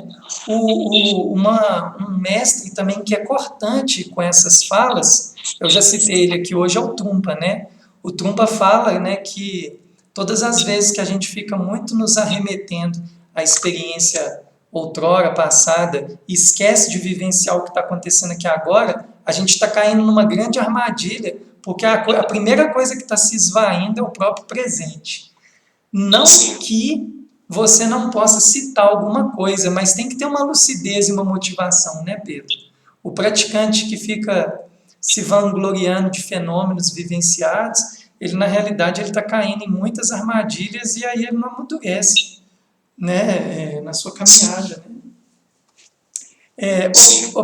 Um mestre também que é cortante com essas falas, eu já citei ele aqui hoje, é o Trungpa, né? O Trungpa fala, né, que todas as vezes que a gente fica muito nos arremetendo à experiência outrora, passada, e esquece de vivenciar o que está acontecendo aqui agora, a gente está caindo numa grande armadilha, porque a primeira coisa que está se esvaindo é o próprio presente. Não que você não possa citar alguma coisa, mas tem que ter uma lucidez e uma motivação, né, Pedro? O praticante que fica se vangloriando de fenômenos vivenciados, ele na realidade ele está caindo em muitas armadilhas e aí ele não amadurece, né, na sua caminhada. Né?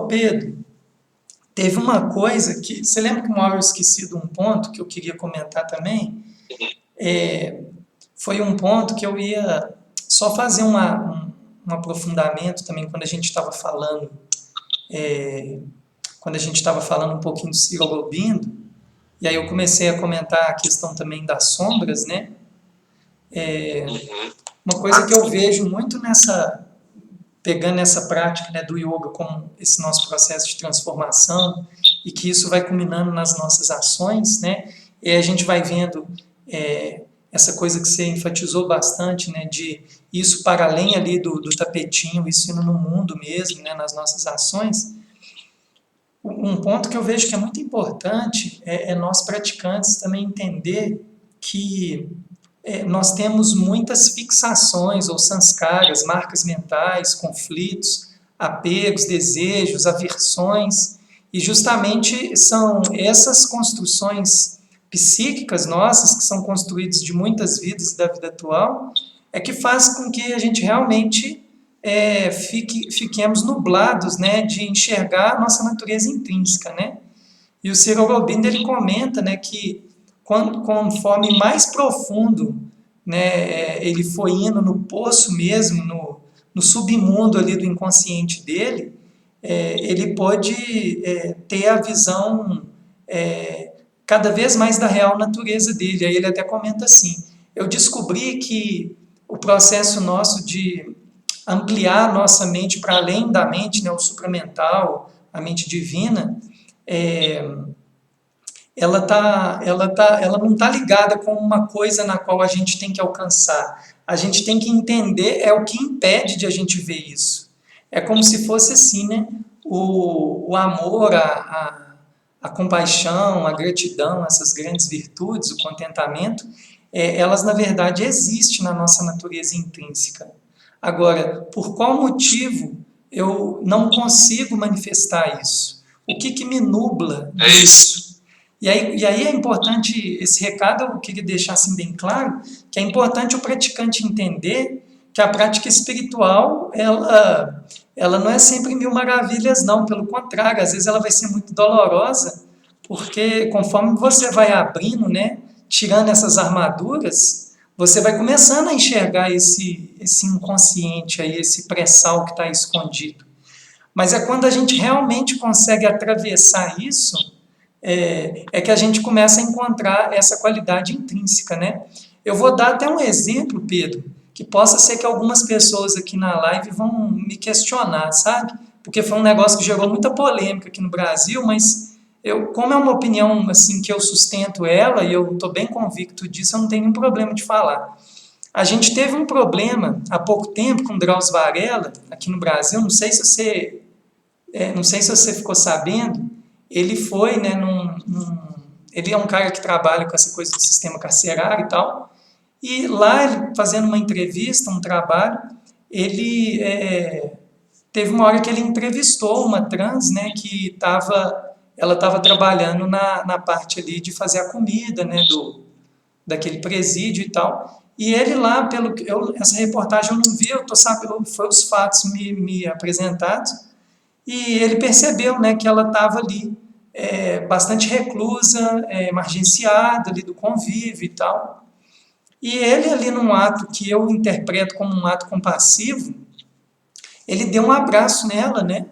Pedro, teve uma coisa que... Você lembra que uma hora eu esqueci de um ponto que eu queria comentar também? Foi um ponto que eu ia só fazer um aprofundamento também quando a gente estava falando um pouquinho do Sri Aurobindo, e aí eu comecei a comentar a questão também das sombras, né? Uma coisa que eu vejo muito pegando essa prática, né, do yoga como esse nosso processo de transformação, e que isso vai culminando nas nossas ações, né? E a gente vai vendo essa coisa que você enfatizou bastante, né, de isso para além ali do tapetinho, isso indo no mundo mesmo, né, nas nossas ações. Um ponto que eu vejo que é muito importante é nós praticantes também entender que nós temos muitas fixações ou sanskaras, marcas mentais, conflitos, apegos, desejos, aversões, e justamente são essas construções psíquicas nossas, que são construídas de muitas vidas da vida atual, que faz com que a gente realmente fiquemos nublados, né, de enxergar a nossa natureza intrínseca, né? E o Sri Aurobindo, ele comenta, né, que conforme mais profundo, né, ele foi indo no poço mesmo, no submundo ali do inconsciente dele, ele pôde ter a visão cada vez mais da real natureza dele. Aí ele até comenta assim: eu descobri que o processo nosso de ampliar a nossa mente para além da mente, né, o supramental, a mente divina, ela não está ligada com uma coisa na qual a gente tem que alcançar. A gente tem que entender o que impede de a gente ver isso. É como se fosse assim, né? O amor, a compaixão, a gratidão, essas grandes virtudes, o contentamento, elas na verdade existem na nossa natureza intrínseca. Agora, por qual motivo eu não consigo manifestar isso? O que me nubla isso? E aí é importante, esse recado eu queria deixar assim bem claro, que é importante o praticante entender que a prática espiritual, ela não é sempre mil maravilhas, não. Pelo contrário, às vezes ela vai ser muito dolorosa, porque conforme você vai abrindo, né, tirando essas armaduras, você vai começando a enxergar esse inconsciente aí, esse pré-sal que está escondido. Mas é quando a gente realmente consegue atravessar isso, que a gente começa a encontrar essa qualidade intrínseca, né? Eu vou dar até um exemplo, Pedro, que possa ser que algumas pessoas aqui na live vão me questionar, sabe? Porque foi um negócio que gerou muita polêmica aqui no Brasil, mas como é uma opinião assim que eu sustento ela e eu estou bem convicto disso, eu não tenho nenhum problema de falar. A gente teve um problema há pouco tempo com o Drauzio Varela aqui no Brasil, não sei se você ficou sabendo. Ele foi, né, ele é um cara que trabalha com essa coisa do sistema carcerário e tal, e lá, ele, fazendo uma entrevista, um trabalho, ele teve uma hora que ele entrevistou uma trans, né, que ela estava trabalhando na parte ali de fazer a comida, né, daquele presídio e tal, e ele lá, essa reportagem eu não vi, eu tô sabendo, foi os fatos me apresentados, e ele percebeu, né, que ela estava ali bastante reclusa, margenciada ali do convívio e tal. E ele ali num ato que eu interpreto como um ato compassivo, ele deu um abraço nela, né?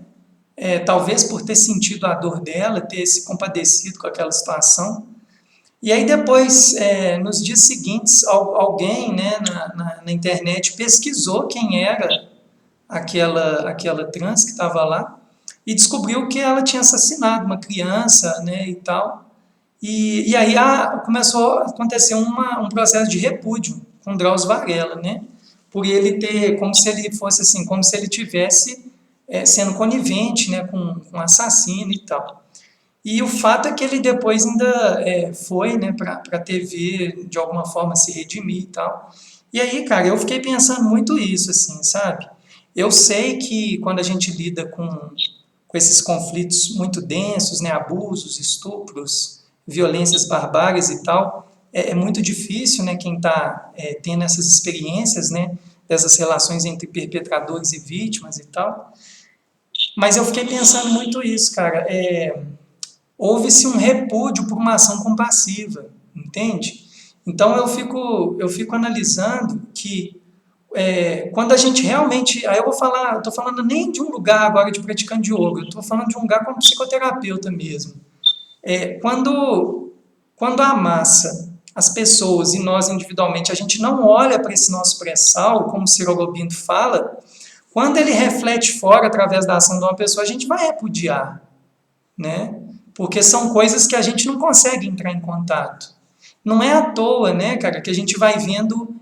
Talvez por ter sentido a dor dela, ter se compadecido com aquela situação. E aí depois, nos dias seguintes, alguém, né, na internet pesquisou quem era aquela trans que estava lá, e descobriu que ela tinha assassinado uma criança, né, e tal. E aí começou a acontecer um processo de repúdio com Drauzio Varela, né, por ele ter, como se ele fosse assim, como se ele tivesse sendo conivente, né, com um assassino e tal. E o fato é que ele depois ainda foi, né, para a TV de alguma forma se redimir e tal. E aí, cara, eu fiquei pensando muito isso, assim, sabe? Eu sei que quando a gente lida com esses conflitos muito densos, né, abusos, estupros, violências barbárias e tal, é muito difícil, né, quem está tendo essas experiências, né, dessas relações entre perpetradores e vítimas e tal. Mas eu fiquei pensando muito isso, cara. Houve-se um repúdio por uma ação compassiva, entende? Então eu fico analisando que quando a gente realmente, aí eu estou falando nem de um lugar agora de praticante de yoga, eu estou falando de um lugar como psicoterapeuta mesmo. Quando a massa, as pessoas e nós individualmente, a gente não olha para esse nosso pré-sal, como o Ciro Aurobindo fala, quando ele reflete fora através da ação de uma pessoa, a gente vai repudiar, né? Porque são coisas que a gente não consegue entrar em contato. Não é à toa, né, cara, que a gente vai vendo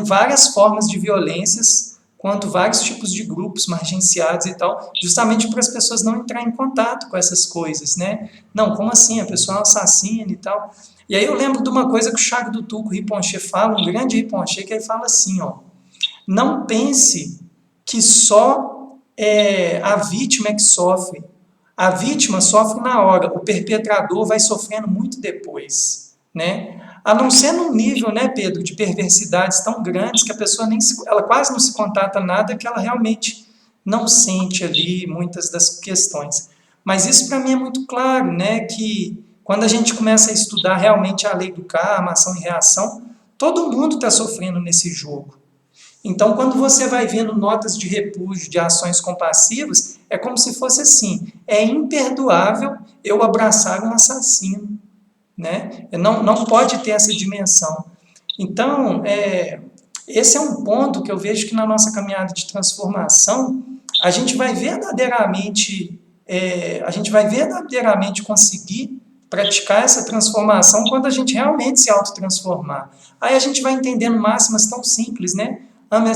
várias formas de violências, quanto vários tipos de grupos margenciados e tal, justamente para as pessoas não entrarem em contato com essas coisas, né? Não, como assim? A pessoa é um assassino e tal. E aí eu lembro de uma coisa que o Charles do Tulku Rinpoche fala, um grande Rinpoche, que ele fala assim, ó, não pense que só a vítima é que sofre. A vítima sofre na hora, o perpetrador vai sofrendo muito depois, né? A não ser num nível, né, Pedro, de perversidades tão grandes que a pessoa ela quase não se contata nada, que ela realmente não sente ali muitas das questões. Mas isso para mim é muito claro, né, que quando a gente começa a estudar realmente a lei do karma, ação e reação, todo mundo está sofrendo nesse jogo. Então, quando você vai vendo notas de repúdio de ações compassivas, é como se fosse assim, é imperdoável eu abraçar um assassino, né? Não pode ter essa dimensão. Então, Esse é um ponto que eu vejo que na nossa caminhada de transformação, a gente vai verdadeiramente, conseguir praticar essa transformação quando a gente realmente se autotransformar. Aí a gente vai entendendo máximas tão simples, né? Ame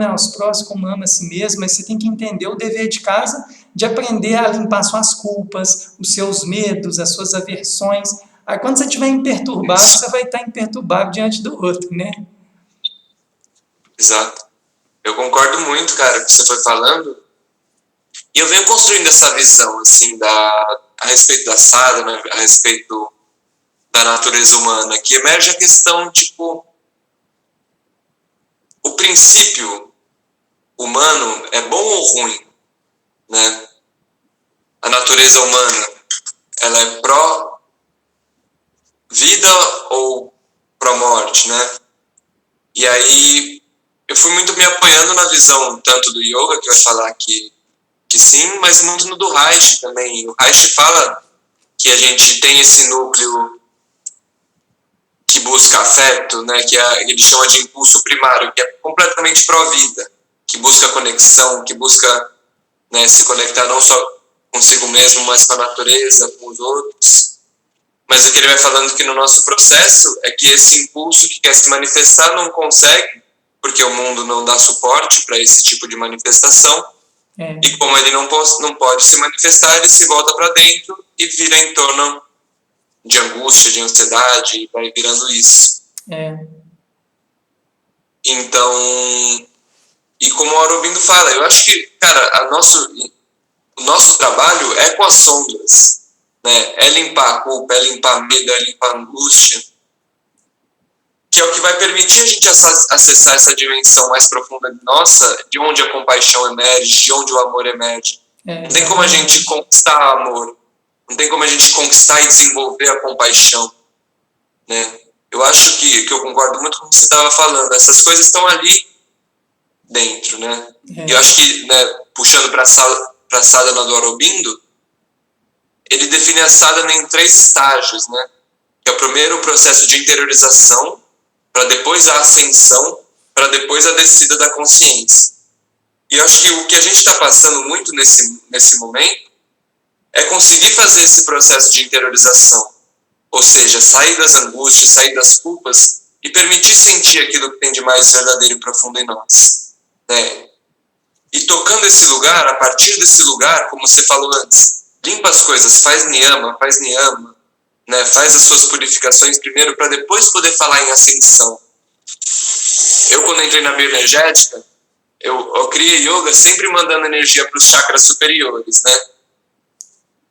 aos próximos como ama a si mesmo, mas você tem que entender o dever de casa de aprender a limpar suas culpas, os seus medos, as suas aversões. Aí quando você estiver imperturbado, você vai estar imperturbado diante do outro, né? Exato. Eu concordo muito, cara, com o que você foi falando. E eu venho construindo essa visão, assim, a respeito da sadhana, a respeito da natureza humana, que emerge a questão, tipo, o princípio humano é bom ou ruim, né? A natureza humana, ela é pró-vida ou pró-morte, né? E aí, eu fui muito me apoiando na visão tanto do yoga, que vai falar que sim, mas muito no do Reich também. O Reich fala que a gente tem esse núcleo que busca afeto, né, que ele chama de impulso primário, que é completamente pró-vida, que busca conexão, que busca, né, se conectar não só consigo mesmo, mas com a natureza, com os outros. Mas o que ele vai falando que no nosso processo é que esse impulso que quer se manifestar não consegue, porque o mundo não dá suporte para esse tipo de manifestação. E como ele não pode se manifestar, ele se volta para dentro e vira em torno de angústia, de ansiedade, e vai virando isso. Então, e como o Aurobindo fala, eu acho que, cara, o nosso trabalho é com as sombras, né? É limpar a culpa, é limpar medo, é limpar a angústia, que é o que vai permitir a gente acessar essa dimensão mais profunda de nossa, de onde a compaixão emerge, de onde o amor emerge. Não tem como a gente conquistar amor, não tem como a gente conquistar e desenvolver a compaixão, né? Eu acho que eu concordo muito com o que você estava falando, essas coisas estão ali dentro, né? E eu acho que, né, puxando para a sadhana do Aurobindo, ele define a sadhana em 3 estágios, né? Que é o primeiro o processo de interiorização, para depois a ascensão, para depois a descida da consciência. E eu acho que o que a gente está passando muito nesse momento é conseguir fazer esse processo de interiorização, ou seja, sair das angústias, sair das culpas e permitir sentir aquilo que tem de mais verdadeiro e profundo em nós, né? E tocando esse lugar, a partir desse lugar, como você falou antes, limpa as coisas, faz niyama, né? Faz as suas purificações primeiro para depois poder falar em ascensão. Eu, quando entrei na bioenergética, eu criei yoga sempre mandando energia para os chakras superiores, né?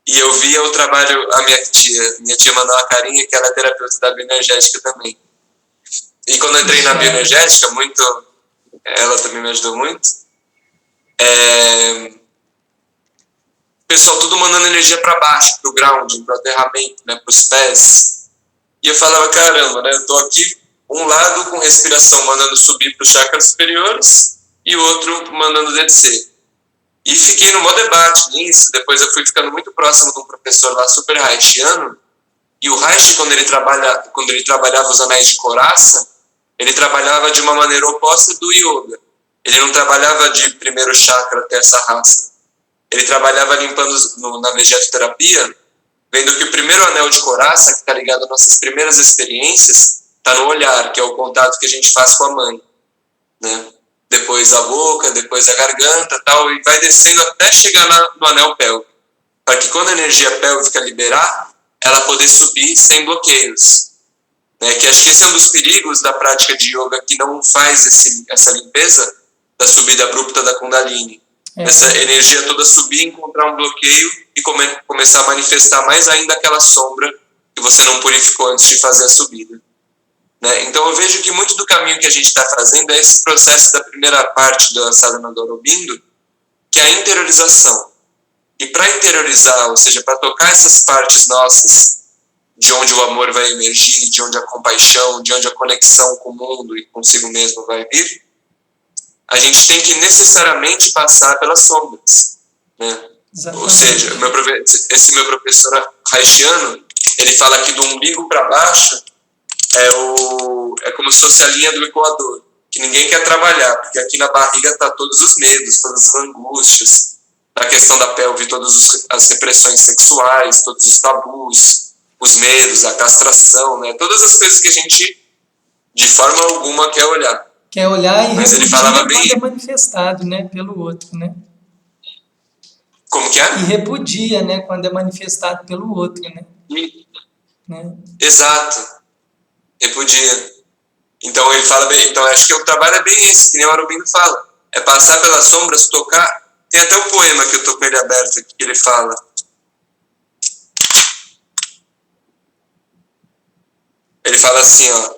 E eu via o trabalho, minha tia mandou uma carinha, que ela é terapeuta da bioenergética também. E quando eu entrei na bioenergética, ela também me ajudou muito, o pessoal tudo mandando energia para baixo, para o grounding, para o aterramento, né, para os pés. E eu falava, caramba, né, eu tô aqui, um lado com respiração mandando subir para os chakras superiores e o outro mandando descer. E fiquei no maior debate nisso. Depois eu fui ficando muito próximo de um professor lá super reichiano, e o Reich, quando ele trabalhava os anéis de coraça, ele trabalhava de uma maneira oposta do yoga. Ele não trabalhava de primeiro chakra até essa raça. Ele trabalhava limpando na vegetoterapia, vendo que o primeiro anel de coraça, que está ligado às nossas primeiras experiências, está no olhar, que é o contato que a gente faz com a mãe, né? Depois a boca, depois a garganta, tal, e vai descendo até chegar no anel pélvico, para que quando a energia pélvica liberar, ela poder subir sem bloqueios, né? Que acho que esse é um dos perigos da prática de yoga, que não faz essa limpeza da subida abrupta da Kundalini. Essa energia toda subir, encontrar um bloqueio e começar a manifestar mais ainda aquela sombra que você não purificou antes de fazer a subida, né? Então eu vejo que muito do caminho que a gente está fazendo é esse processo da primeira parte da sadhana do Aurobindo, que é a interiorização. E para interiorizar, ou seja, para tocar essas partes nossas, de onde o amor vai emergir, de onde a compaixão, de onde a conexão com o mundo e consigo mesmo vai vir, a gente tem que necessariamente passar pelas sombras, né? Ou seja, esse meu professor reichiano, ele fala que do umbigo para baixo é como se fosse a linha do Equador, que ninguém quer trabalhar, porque aqui na barriga tá todos os medos, todas as angústias, na questão da pelve, todas as repressões sexuais, todos os tabus, os medos, a castração, né? Todas as coisas que a gente, de forma alguma, quer olhar. Quer olhar e Mas ele repudia falava quando bem... é manifestado, né, pelo outro, né? Como que é? E repudia, né, quando é manifestado pelo outro, né? Né? Exato. Repudia. Então ele fala bem, então acho que o trabalho é bem esse, que nem o Aurobindo fala. É passar pelas sombras, tocar. Tem até o poema que eu tô com ele aberto aqui, que ele fala. Ele fala assim, ó: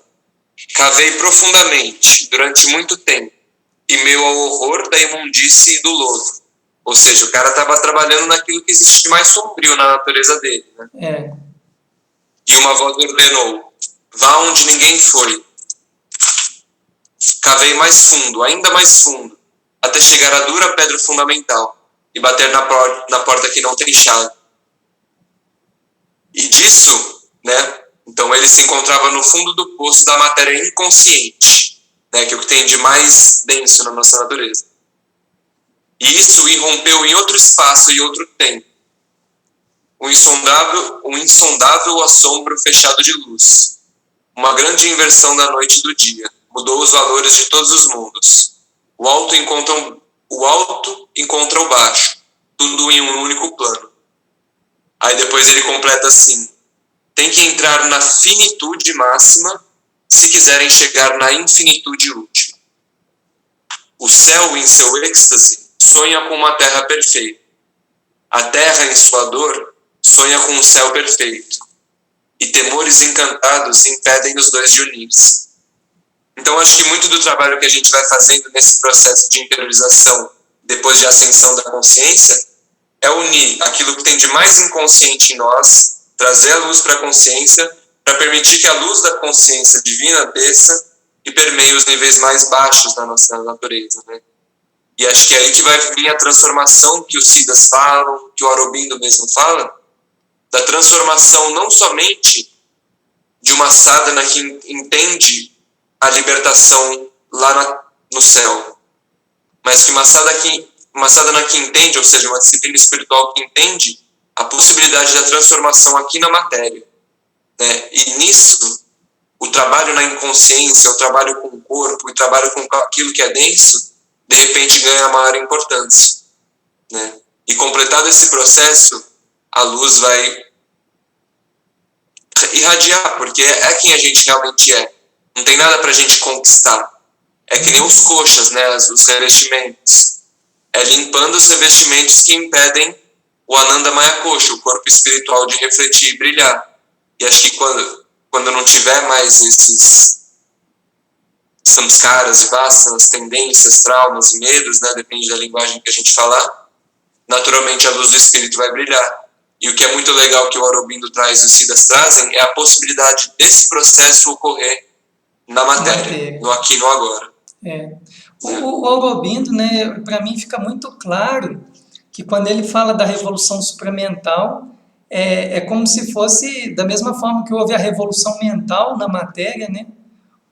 cavei profundamente, durante muito tempo, e meu ao horror da imundície e do lodo. Ou seja, o cara estava trabalhando naquilo que existe de mais sombrio na natureza dele, né? É. E uma voz ordenou: vá onde ninguém foi. Cavei mais fundo, ainda mais fundo, até chegar à dura pedra fundamental e bater na porta que não tem chave. E disso, né? Então ele se encontrava no fundo do poço da matéria inconsciente, né? Que é o que tem de mais denso na nossa natureza. E isso irrompeu em outro espaço e outro tempo. Um insondável assombro fechado de luz. Uma grande inversão da noite e do dia. Mudou os valores de todos os mundos. O alto encontra o baixo. Tudo em um único plano. Aí depois ele completa assim: tem que entrar na finitude máxima se quiserem chegar na infinitude última. O céu, em seu êxtase, sonha com uma terra perfeita. A terra, em sua dor, sonha com um céu perfeito. E temores encantados impedem os dois de unir-se. Então, acho que muito do trabalho que a gente vai fazendo nesse processo de interiorização, depois de ascensão da consciência, é unir aquilo que tem de mais inconsciente em nós, trazer a luz para a consciência, para permitir que a luz da consciência divina desça e permeie os níveis mais baixos da nossa natureza, né? E acho que é aí que vai vir a transformação que os Siddhas falam, que o Aurobindo mesmo fala, da transformação não somente de uma sadhana que entende a libertação lá no céu, mas que uma sadhana que entende, ou seja, uma disciplina espiritual que entende a possibilidade da transformação aqui na matéria, né? E nisso, o trabalho na inconsciência, o trabalho com o corpo, o trabalho com aquilo que é denso, de repente ganha maior importância, né? E completado esse processo, a luz vai irradiar, porque é quem a gente realmente é. Não tem nada pra gente conquistar. É que nem os koshas, né? Os revestimentos. É limpando os revestimentos que impedem o Ananda Maya Kosha, o corpo espiritual, de refletir e brilhar. E acho que quando não tiver mais esses samskaras e vasanas, tendências, traumas e medos, né? Depende da linguagem que a gente falar, naturalmente a luz do espírito vai brilhar. E o que é muito legal que o Aurobindo traz e os Siddhas trazem é a possibilidade desse processo ocorrer na matéria, no aqui e no agora. É. O Aurobindo, né, para mim fica muito claro que quando ele fala da revolução supramental, é como se fosse da mesma forma que houve a revolução mental na matéria, né,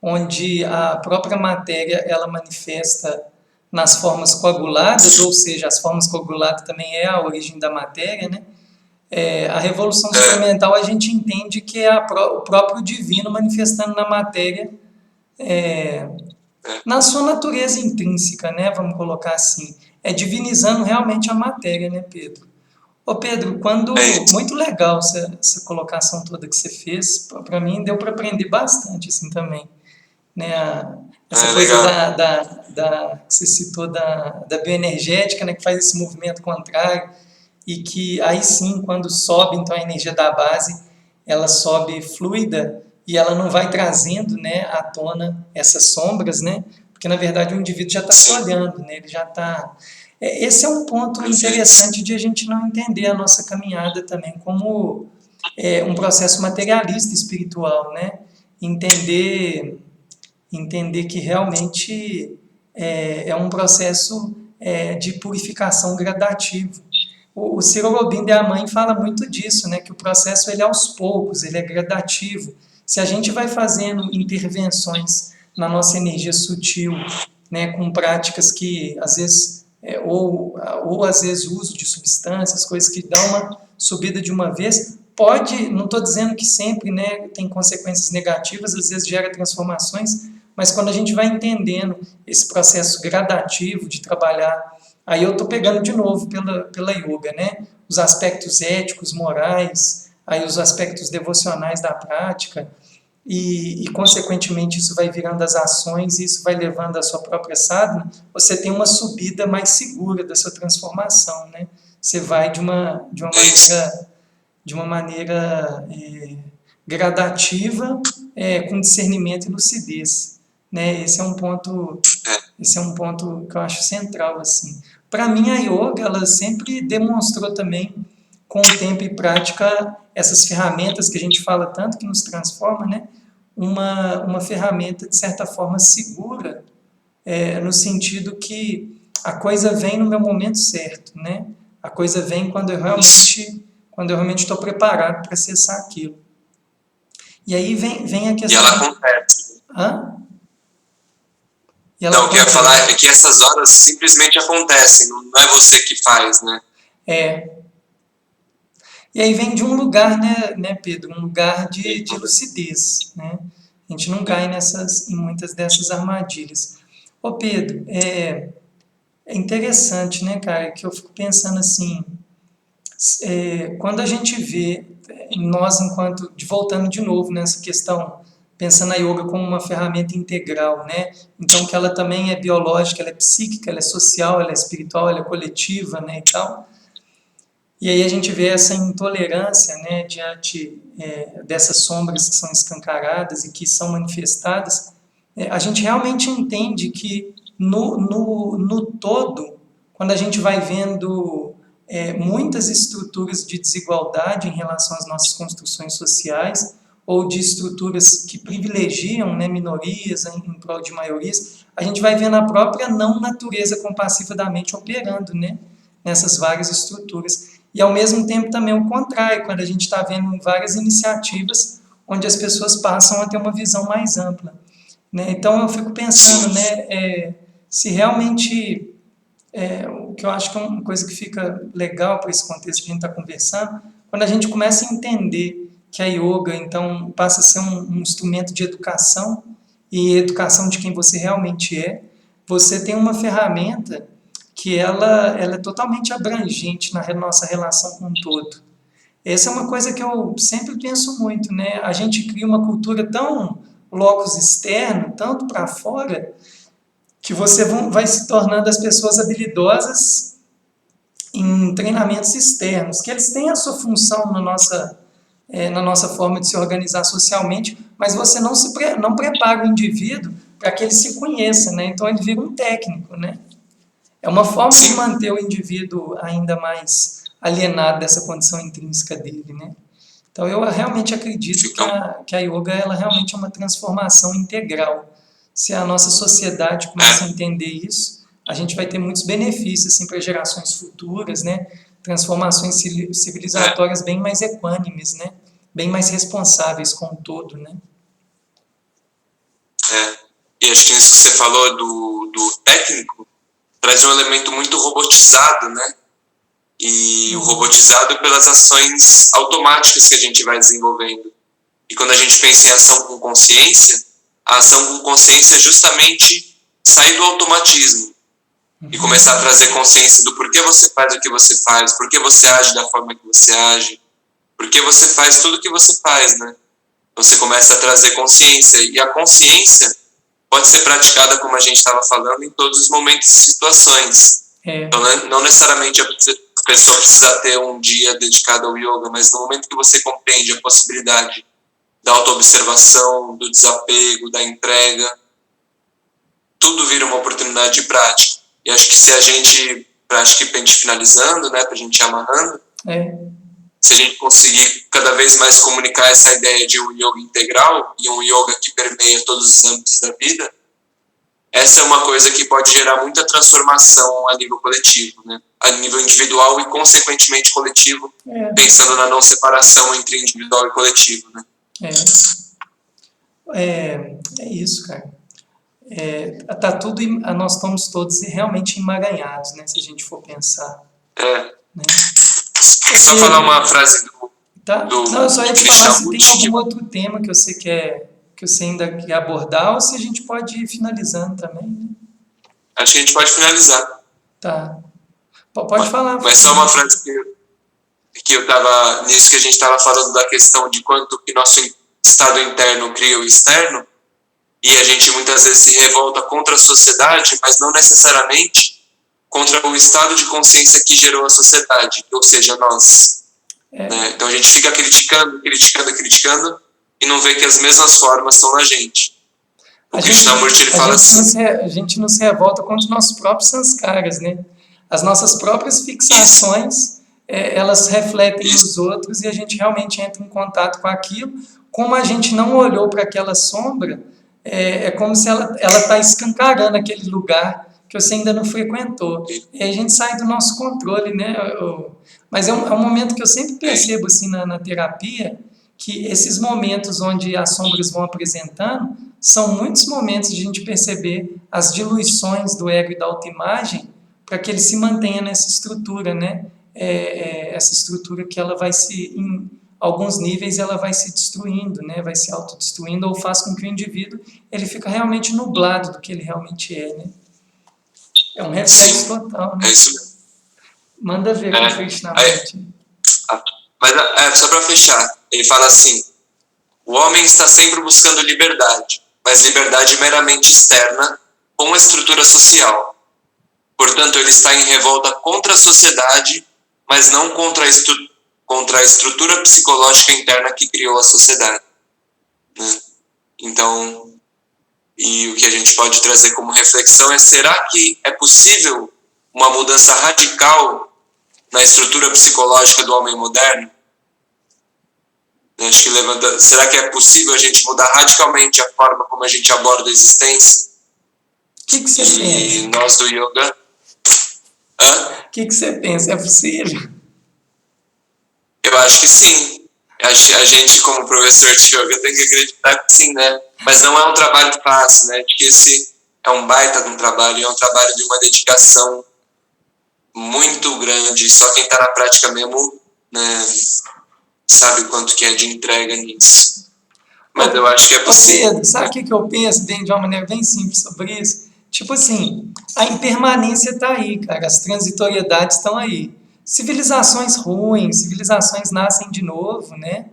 onde a própria matéria ela manifesta nas formas coaguladas, ou seja, as formas coaguladas também é a origem da matéria, né? A revolução supramental a gente entende que é o próprio divino manifestando na matéria, na sua natureza intrínseca, né? Vamos colocar assim, divinizando realmente a matéria, né, Pedro? Ô Pedro, muito legal essa colocação toda que você fez, para mim deu para aprender bastante assim também, né? Essa coisa que você citou da bioenergética, né, que faz esse movimento contrário, e que aí sim, quando sobe então a energia da base, ela sobe fluida e ela não vai trazendo, né, à tona essas sombras, né, porque na verdade o indivíduo já está se olhando, né, ele já está... Esse é um ponto interessante de a gente não entender a nossa caminhada também como um processo materialista espiritual, né, entender que realmente é um processo de purificação gradativo. O Ciro Aurobindo e a mãe fala muito disso, né, que o processo ele é aos poucos, ele é gradativo. Se a gente vai fazendo intervenções na nossa energia sutil, né, com práticas que às vezes ou às vezes uso de substâncias, coisas que dão uma subida de uma vez, pode, não estou dizendo que sempre, né, tem consequências negativas, às vezes gera transformações, mas quando a gente vai entendendo esse processo gradativo de trabalhar, aí eu estou pegando de novo pela yoga, né, os aspectos éticos, morais, aí os aspectos devocionais da prática, e consequentemente isso vai virando as ações, e isso vai levando a sua própria sadhana, você tem uma subida mais segura da sua transformação, né? Você vai de uma maneira gradativa, com discernimento e lucidez, né? Esse é um ponto que eu acho central, assim. Para mim, a yoga, ela sempre demonstrou também, com o tempo e prática, essas ferramentas que a gente fala tanto que nos transforma, né? Uma ferramenta, de certa forma, segura, no sentido que a coisa vem no meu momento certo, né? A coisa vem quando eu realmente estou preparado para acessar aquilo. E aí vem a questão... E ela acontece. Hã? Não, o que eu ia falar é que essas horas simplesmente acontecem, não é você que faz, né? E aí vem de um lugar, né, Pedro? Um lugar de lucidez, né? A gente não cai em muitas dessas armadilhas. Ô Pedro, é interessante, né, cara, que eu fico pensando assim, quando a gente vê, nós voltando de novo nessa questão, pensando a yoga como uma ferramenta integral, né? Então que ela também é biológica, ela é psíquica, ela é social, ela é espiritual, ela é coletiva, né, e tal. E aí a gente vê essa intolerância, né, diante dessas sombras que são escancaradas e que são manifestadas. A gente realmente entende que no todo, quando a gente vai vendo muitas estruturas de desigualdade em relação às nossas construções sociais, ou de estruturas que privilegiam, né, minorias em prol de maiorias, a gente vai vendo a própria não natureza compassiva da mente operando, né, nessas várias estruturas. E, ao mesmo tempo, também o contrário, quando a gente está vendo várias iniciativas onde as pessoas passam a ter uma visão mais ampla, né? Então, eu fico pensando, né, se realmente... o que eu acho que é uma coisa que fica legal para esse contexto que a gente está conversando, quando a gente começa a entender que a yoga, então, passa a ser um instrumento de educação, e educação de quem você realmente é, você tem uma ferramenta que ela é totalmente abrangente na nossa relação com o todo. Essa é uma coisa que eu sempre penso muito, né? A gente cria uma cultura tão locus externo, tanto para fora, que você vai se tornando as pessoas habilidosas em treinamentos externos, que eles têm a sua função na nossa forma de se organizar socialmente, mas você não prepara o indivíduo para que ele se conheça, né? Então ele vira um técnico, né? É uma forma de manter o indivíduo ainda mais alienado dessa condição intrínseca dele, né? Então eu realmente acredito que a yoga ela realmente é uma transformação integral. Se a nossa sociedade começa a entender isso, a gente vai ter muitos benefícios assim, para gerações futuras, né? Transformações civilizatórias bem mais equânimes, né? Bem mais responsáveis com o todo, né? E acho que isso que você falou do técnico traz um elemento muito robotizado, né? E o robotizado pelas ações automáticas que a gente vai desenvolvendo. E quando a gente pensa em ação com consciência, a ação com consciência é justamente sair do automatismo e começar a trazer consciência do porquê você faz o que você faz, porquê você age da forma que você age, porquê você faz tudo o que você faz, né? Então você começa a trazer consciência, e a consciência pode ser praticada, como a gente estava falando, em todos os momentos e situações. Então, não necessariamente a pessoa precisa ter um dia dedicado ao yoga, mas no momento que você compreende a possibilidade da autoobservação, do desapego, da entrega, tudo vira uma oportunidade de prática. E acho que se a gente, para a gente finalizando, né, para a gente ir amarrando, se a gente conseguir cada vez mais comunicar essa ideia de um yoga integral e um yoga que permeia todos os âmbitos da vida, essa é uma coisa que pode gerar muita transformação a nível coletivo, né? A nível individual e, consequentemente, coletivo, pensando na não separação entre individual e coletivo, né? É isso, cara. nós estamos todos realmente emaranhados, né? Se a gente for pensar. Né? Só falar uma frase tá? Não, eu só ia te falar se tem algum outro tema que você ainda quer abordar, ou se a gente pode ir finalizando também. Né? Acho que a gente pode finalizar. Tá. Pode falar. Mas só uma frase que eu estava nisso que a gente estava falando da questão de quanto que nosso estado interno cria o externo, e a gente muitas vezes se revolta contra a sociedade, mas não necessariamente contra o estado de consciência que gerou a sociedade, ou seja, nós. Né? Então a gente fica criticando e não vê que as mesmas formas estão na gente. O Krishnamurti ele fala assim... A gente não se revolta contra os nossos próprios sanskaras, né? As nossas próprias fixações, elas refletem nos outros e a gente realmente entra em contato com aquilo. Como a gente não olhou para aquela sombra, é como se ela está escancarando aquele lugar que você ainda não frequentou. E aí a gente sai do nosso controle, né? Mas é um momento que eu sempre percebo assim, na terapia, que esses momentos onde as sombras vão apresentando são muitos momentos de a gente perceber as diluições do ego e da autoimagem para que ele se mantenha nessa estrutura, né? Essa estrutura que ela vai em alguns níveis ela vai se destruindo, né? Vai se autodestruindo, ou faz com que o indivíduo ele fica realmente nublado do que ele realmente é, né? É um reflexo total, né? É isso mesmo. Manda ver com o Krishnamurti. Mas só para fechar, ele fala assim: o homem está sempre buscando liberdade, mas liberdade meramente externa, com a estrutura social. Portanto, ele está em revolta contra a sociedade, mas não contra a estrutura psicológica interna que criou a sociedade. Né? Então, e o que a gente pode trazer como reflexão é: será que é possível uma mudança radical na estrutura psicológica do homem moderno? Acho que será que é possível a gente mudar radicalmente a forma como a gente aborda a existência? O que você pensa? E nós do yoga... O que você pensa? É possível? Eu acho que sim. A gente, como professor de yoga, tem que acreditar que sim, né? Mas não é um trabalho fácil, né? Porque esse é um baita de um trabalho, é um trabalho de uma dedicação muito grande. Só quem está na prática mesmo, né, sabe quanto que é de entrega nisso. Mas eu acho que é possível. Pedro, sabe o que eu penso de uma maneira bem simples sobre isso? Tipo assim, a impermanência está aí, cara. As transitoriedades estão aí. Civilizações ruins, civilizações nascem de novo, né?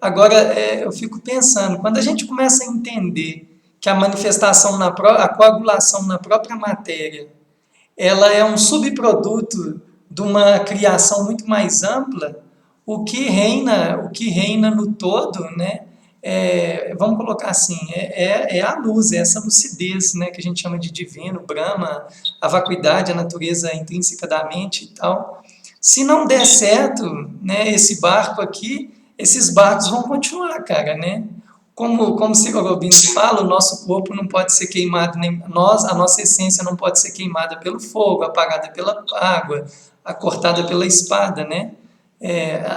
Agora, eu fico pensando, quando a gente começa a entender que a manifestação, a coagulação na própria matéria, ela é um subproduto de uma criação muito mais ampla, o que reina no todo, né? Vamos colocar assim, é a luz, é essa lucidez, né, que a gente chama de divino, Brahma, a vacuidade, a natureza intrínseca da mente e tal. Se não der certo, né, esse barco aqui, esses barcos vão continuar, cara, né? Como Ciro Gobindo fala, o nosso corpo não pode ser queimado, a nossa essência não pode ser queimada pelo fogo, apagada pela água, cortada pela espada, né?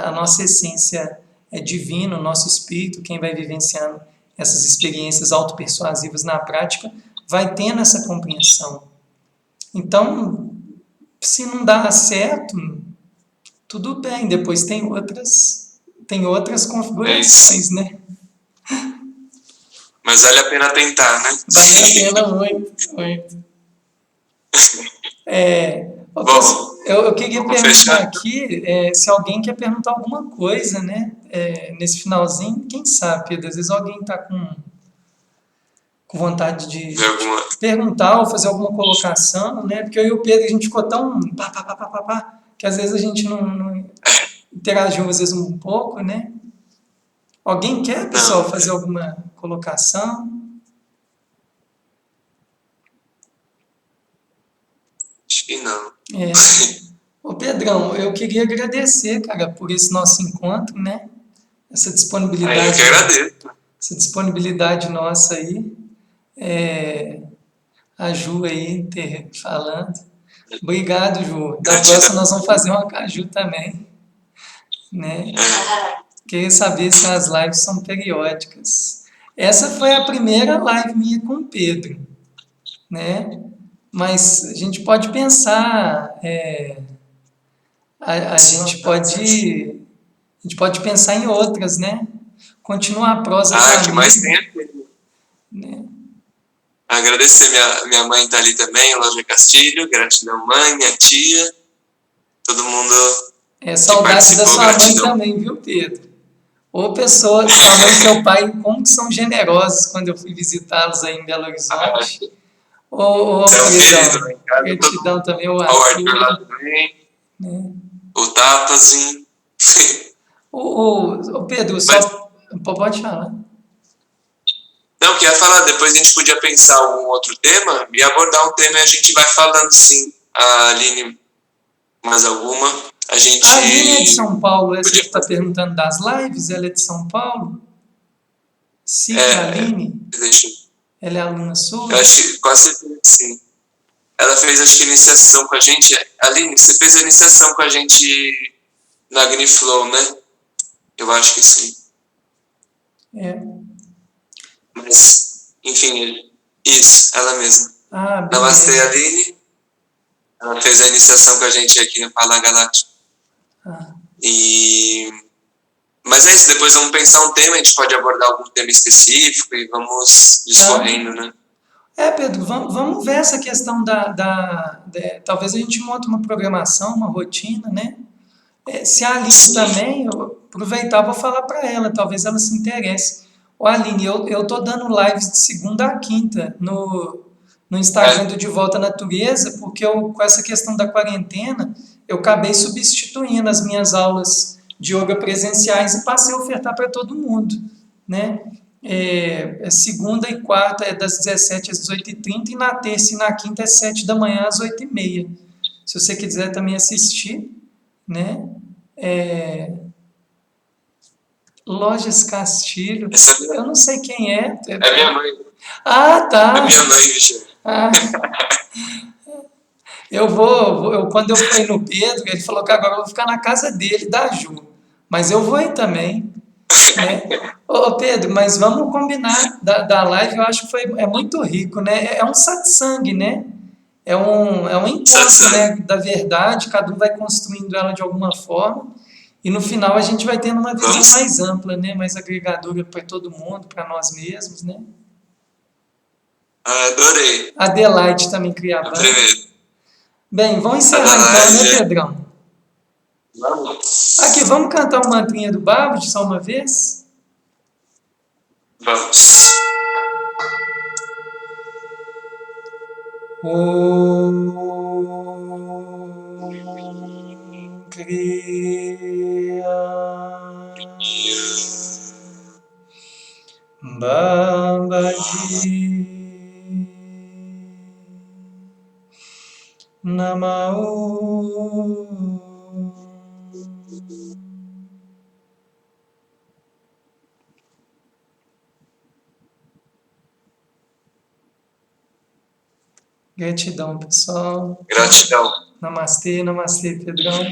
A nossa essência é divina, o nosso espírito, quem vai vivenciando essas experiências autopersuasivas na prática, vai tendo essa compreensão. Então, se não dá certo, tudo bem, depois tem outras configurações, né? Mas vale a pena tentar, né? Vale a pena muito, muito. Bom, eu queria perguntar aqui se alguém quer perguntar alguma coisa, né? Nesse finalzinho, quem sabe, Pedro? Às vezes alguém está com vontade de perguntar ou fazer alguma colocação, né? Porque eu e o Pedro, a gente ficou tão que às vezes a gente não interagiu, às vezes, um pouco, né? Alguém quer, pessoal, fazer alguma colocação? Acho que não. Ô Pedrão, eu queria agradecer, cara, por esse nosso encontro, né? Essa disponibilidade. Eu que agradeço. Essa disponibilidade nossa aí. A Ju aí falando. Obrigado, Ju. Da próxima nós vamos fazer uma caju também. Né? Queria saber se as lives são periódicas. Essa foi a primeira live minha com o Pedro, né? Mas a gente pode pensar, a gente pode pensar em outras, né? Continuar a prosa com a que mais Aline, tem aqui. né? Agradecer minha mãe tá ali também, Lógia Castilho, gratidão mãe, minha tia, todo mundo Saudade da participou, sua mãe gratidão. também, viu, Pedro? Ô, pessoa, sua mãe e seu pai, como que são generosos quando eu fui visitá-los aí em Belo Horizonte. Ô, Você é um querido queridão, lá em casa, gratidão também, o o Arthur lá Arthur, também, né? o Tapazinho. Ô, Pedro, Mas, só pode falar. não, queria falar, depois a gente podia pensar algum outro tema e abordar um tema e a gente vai falando sim. A Aline, mais alguma, a gente A Aline é de São Paulo, essa que podia está fazer. perguntando das lives, ela é de São Paulo? Sim, a Aline, Deixa eu... ela é aluna Eu sua? acho que quase certeza que sim. Ela fez, acho que, iniciação com a gente. Aline, você fez a iniciação com a gente na Gniflow, né? Eu acho que sim. É. Mas, enfim, isso, ela mesma. Ah, Namastê, beleza. Aline. Ela fez a iniciação com a gente aqui no Fala Galáctico. Ah. Mas é isso, depois vamos pensar um tema, a gente pode abordar algum tema específico e vamos discorrendo, né? Pedro, vamos ver essa questão talvez a gente monte uma programação, uma rotina, né? Se a Aline também, eu aproveitar, vou falar para ela, talvez ela se interesse. Ô Aline, eu tô dando lives de segunda a quinta no Instagram do De Volta à Natureza, porque com essa questão da quarentena, eu acabei substituindo as minhas aulas de yoga presenciais e passei a ofertar para todo mundo, né? Segunda e quarta é das 17 às 18h30 e na terça e na quinta é 7 da manhã às 8h30. Se você quiser também assistir, né? Lojas Castilho, eu não sei quem é. É minha mãe. Ah, tá. É minha mãe, Michel. Ah, quando eu fui no Pedro, ele falou que agora eu vou ficar na casa dele, da Ju. Mas eu vou aí também, né? Ô Pedro, mas vamos combinar da live, eu acho que é muito rico, né? É um satsang, né? É um encontro, né, da verdade, cada um vai construindo ela de alguma forma, e no final a gente vai tendo uma visão mais ampla, né, mais agregadora para todo mundo, para nós mesmos, né? Adorei. Adelaide também criava. Bem, vamos encerrar então, né, Pedrão? Vamos. Aqui, vamos cantar uma mantrinha do Babbage só uma vez? Vamos. Om Kriya Babaji Namah. Gratidão, pessoal. Gratidão. Namastê, namastê, Pedrão.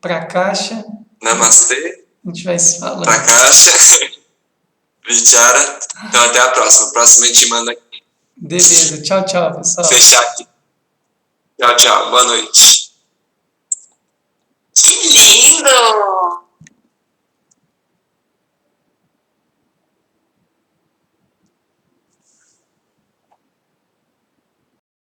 Pra caixa. Namastê. A gente vai se falando. Pra caixa. Vichara. Então até a próxima. Próxima a gente manda aqui. Beleza. Tchau, tchau, pessoal. Fechar aqui. Tchau, tchau. Boa noite. Que lindo!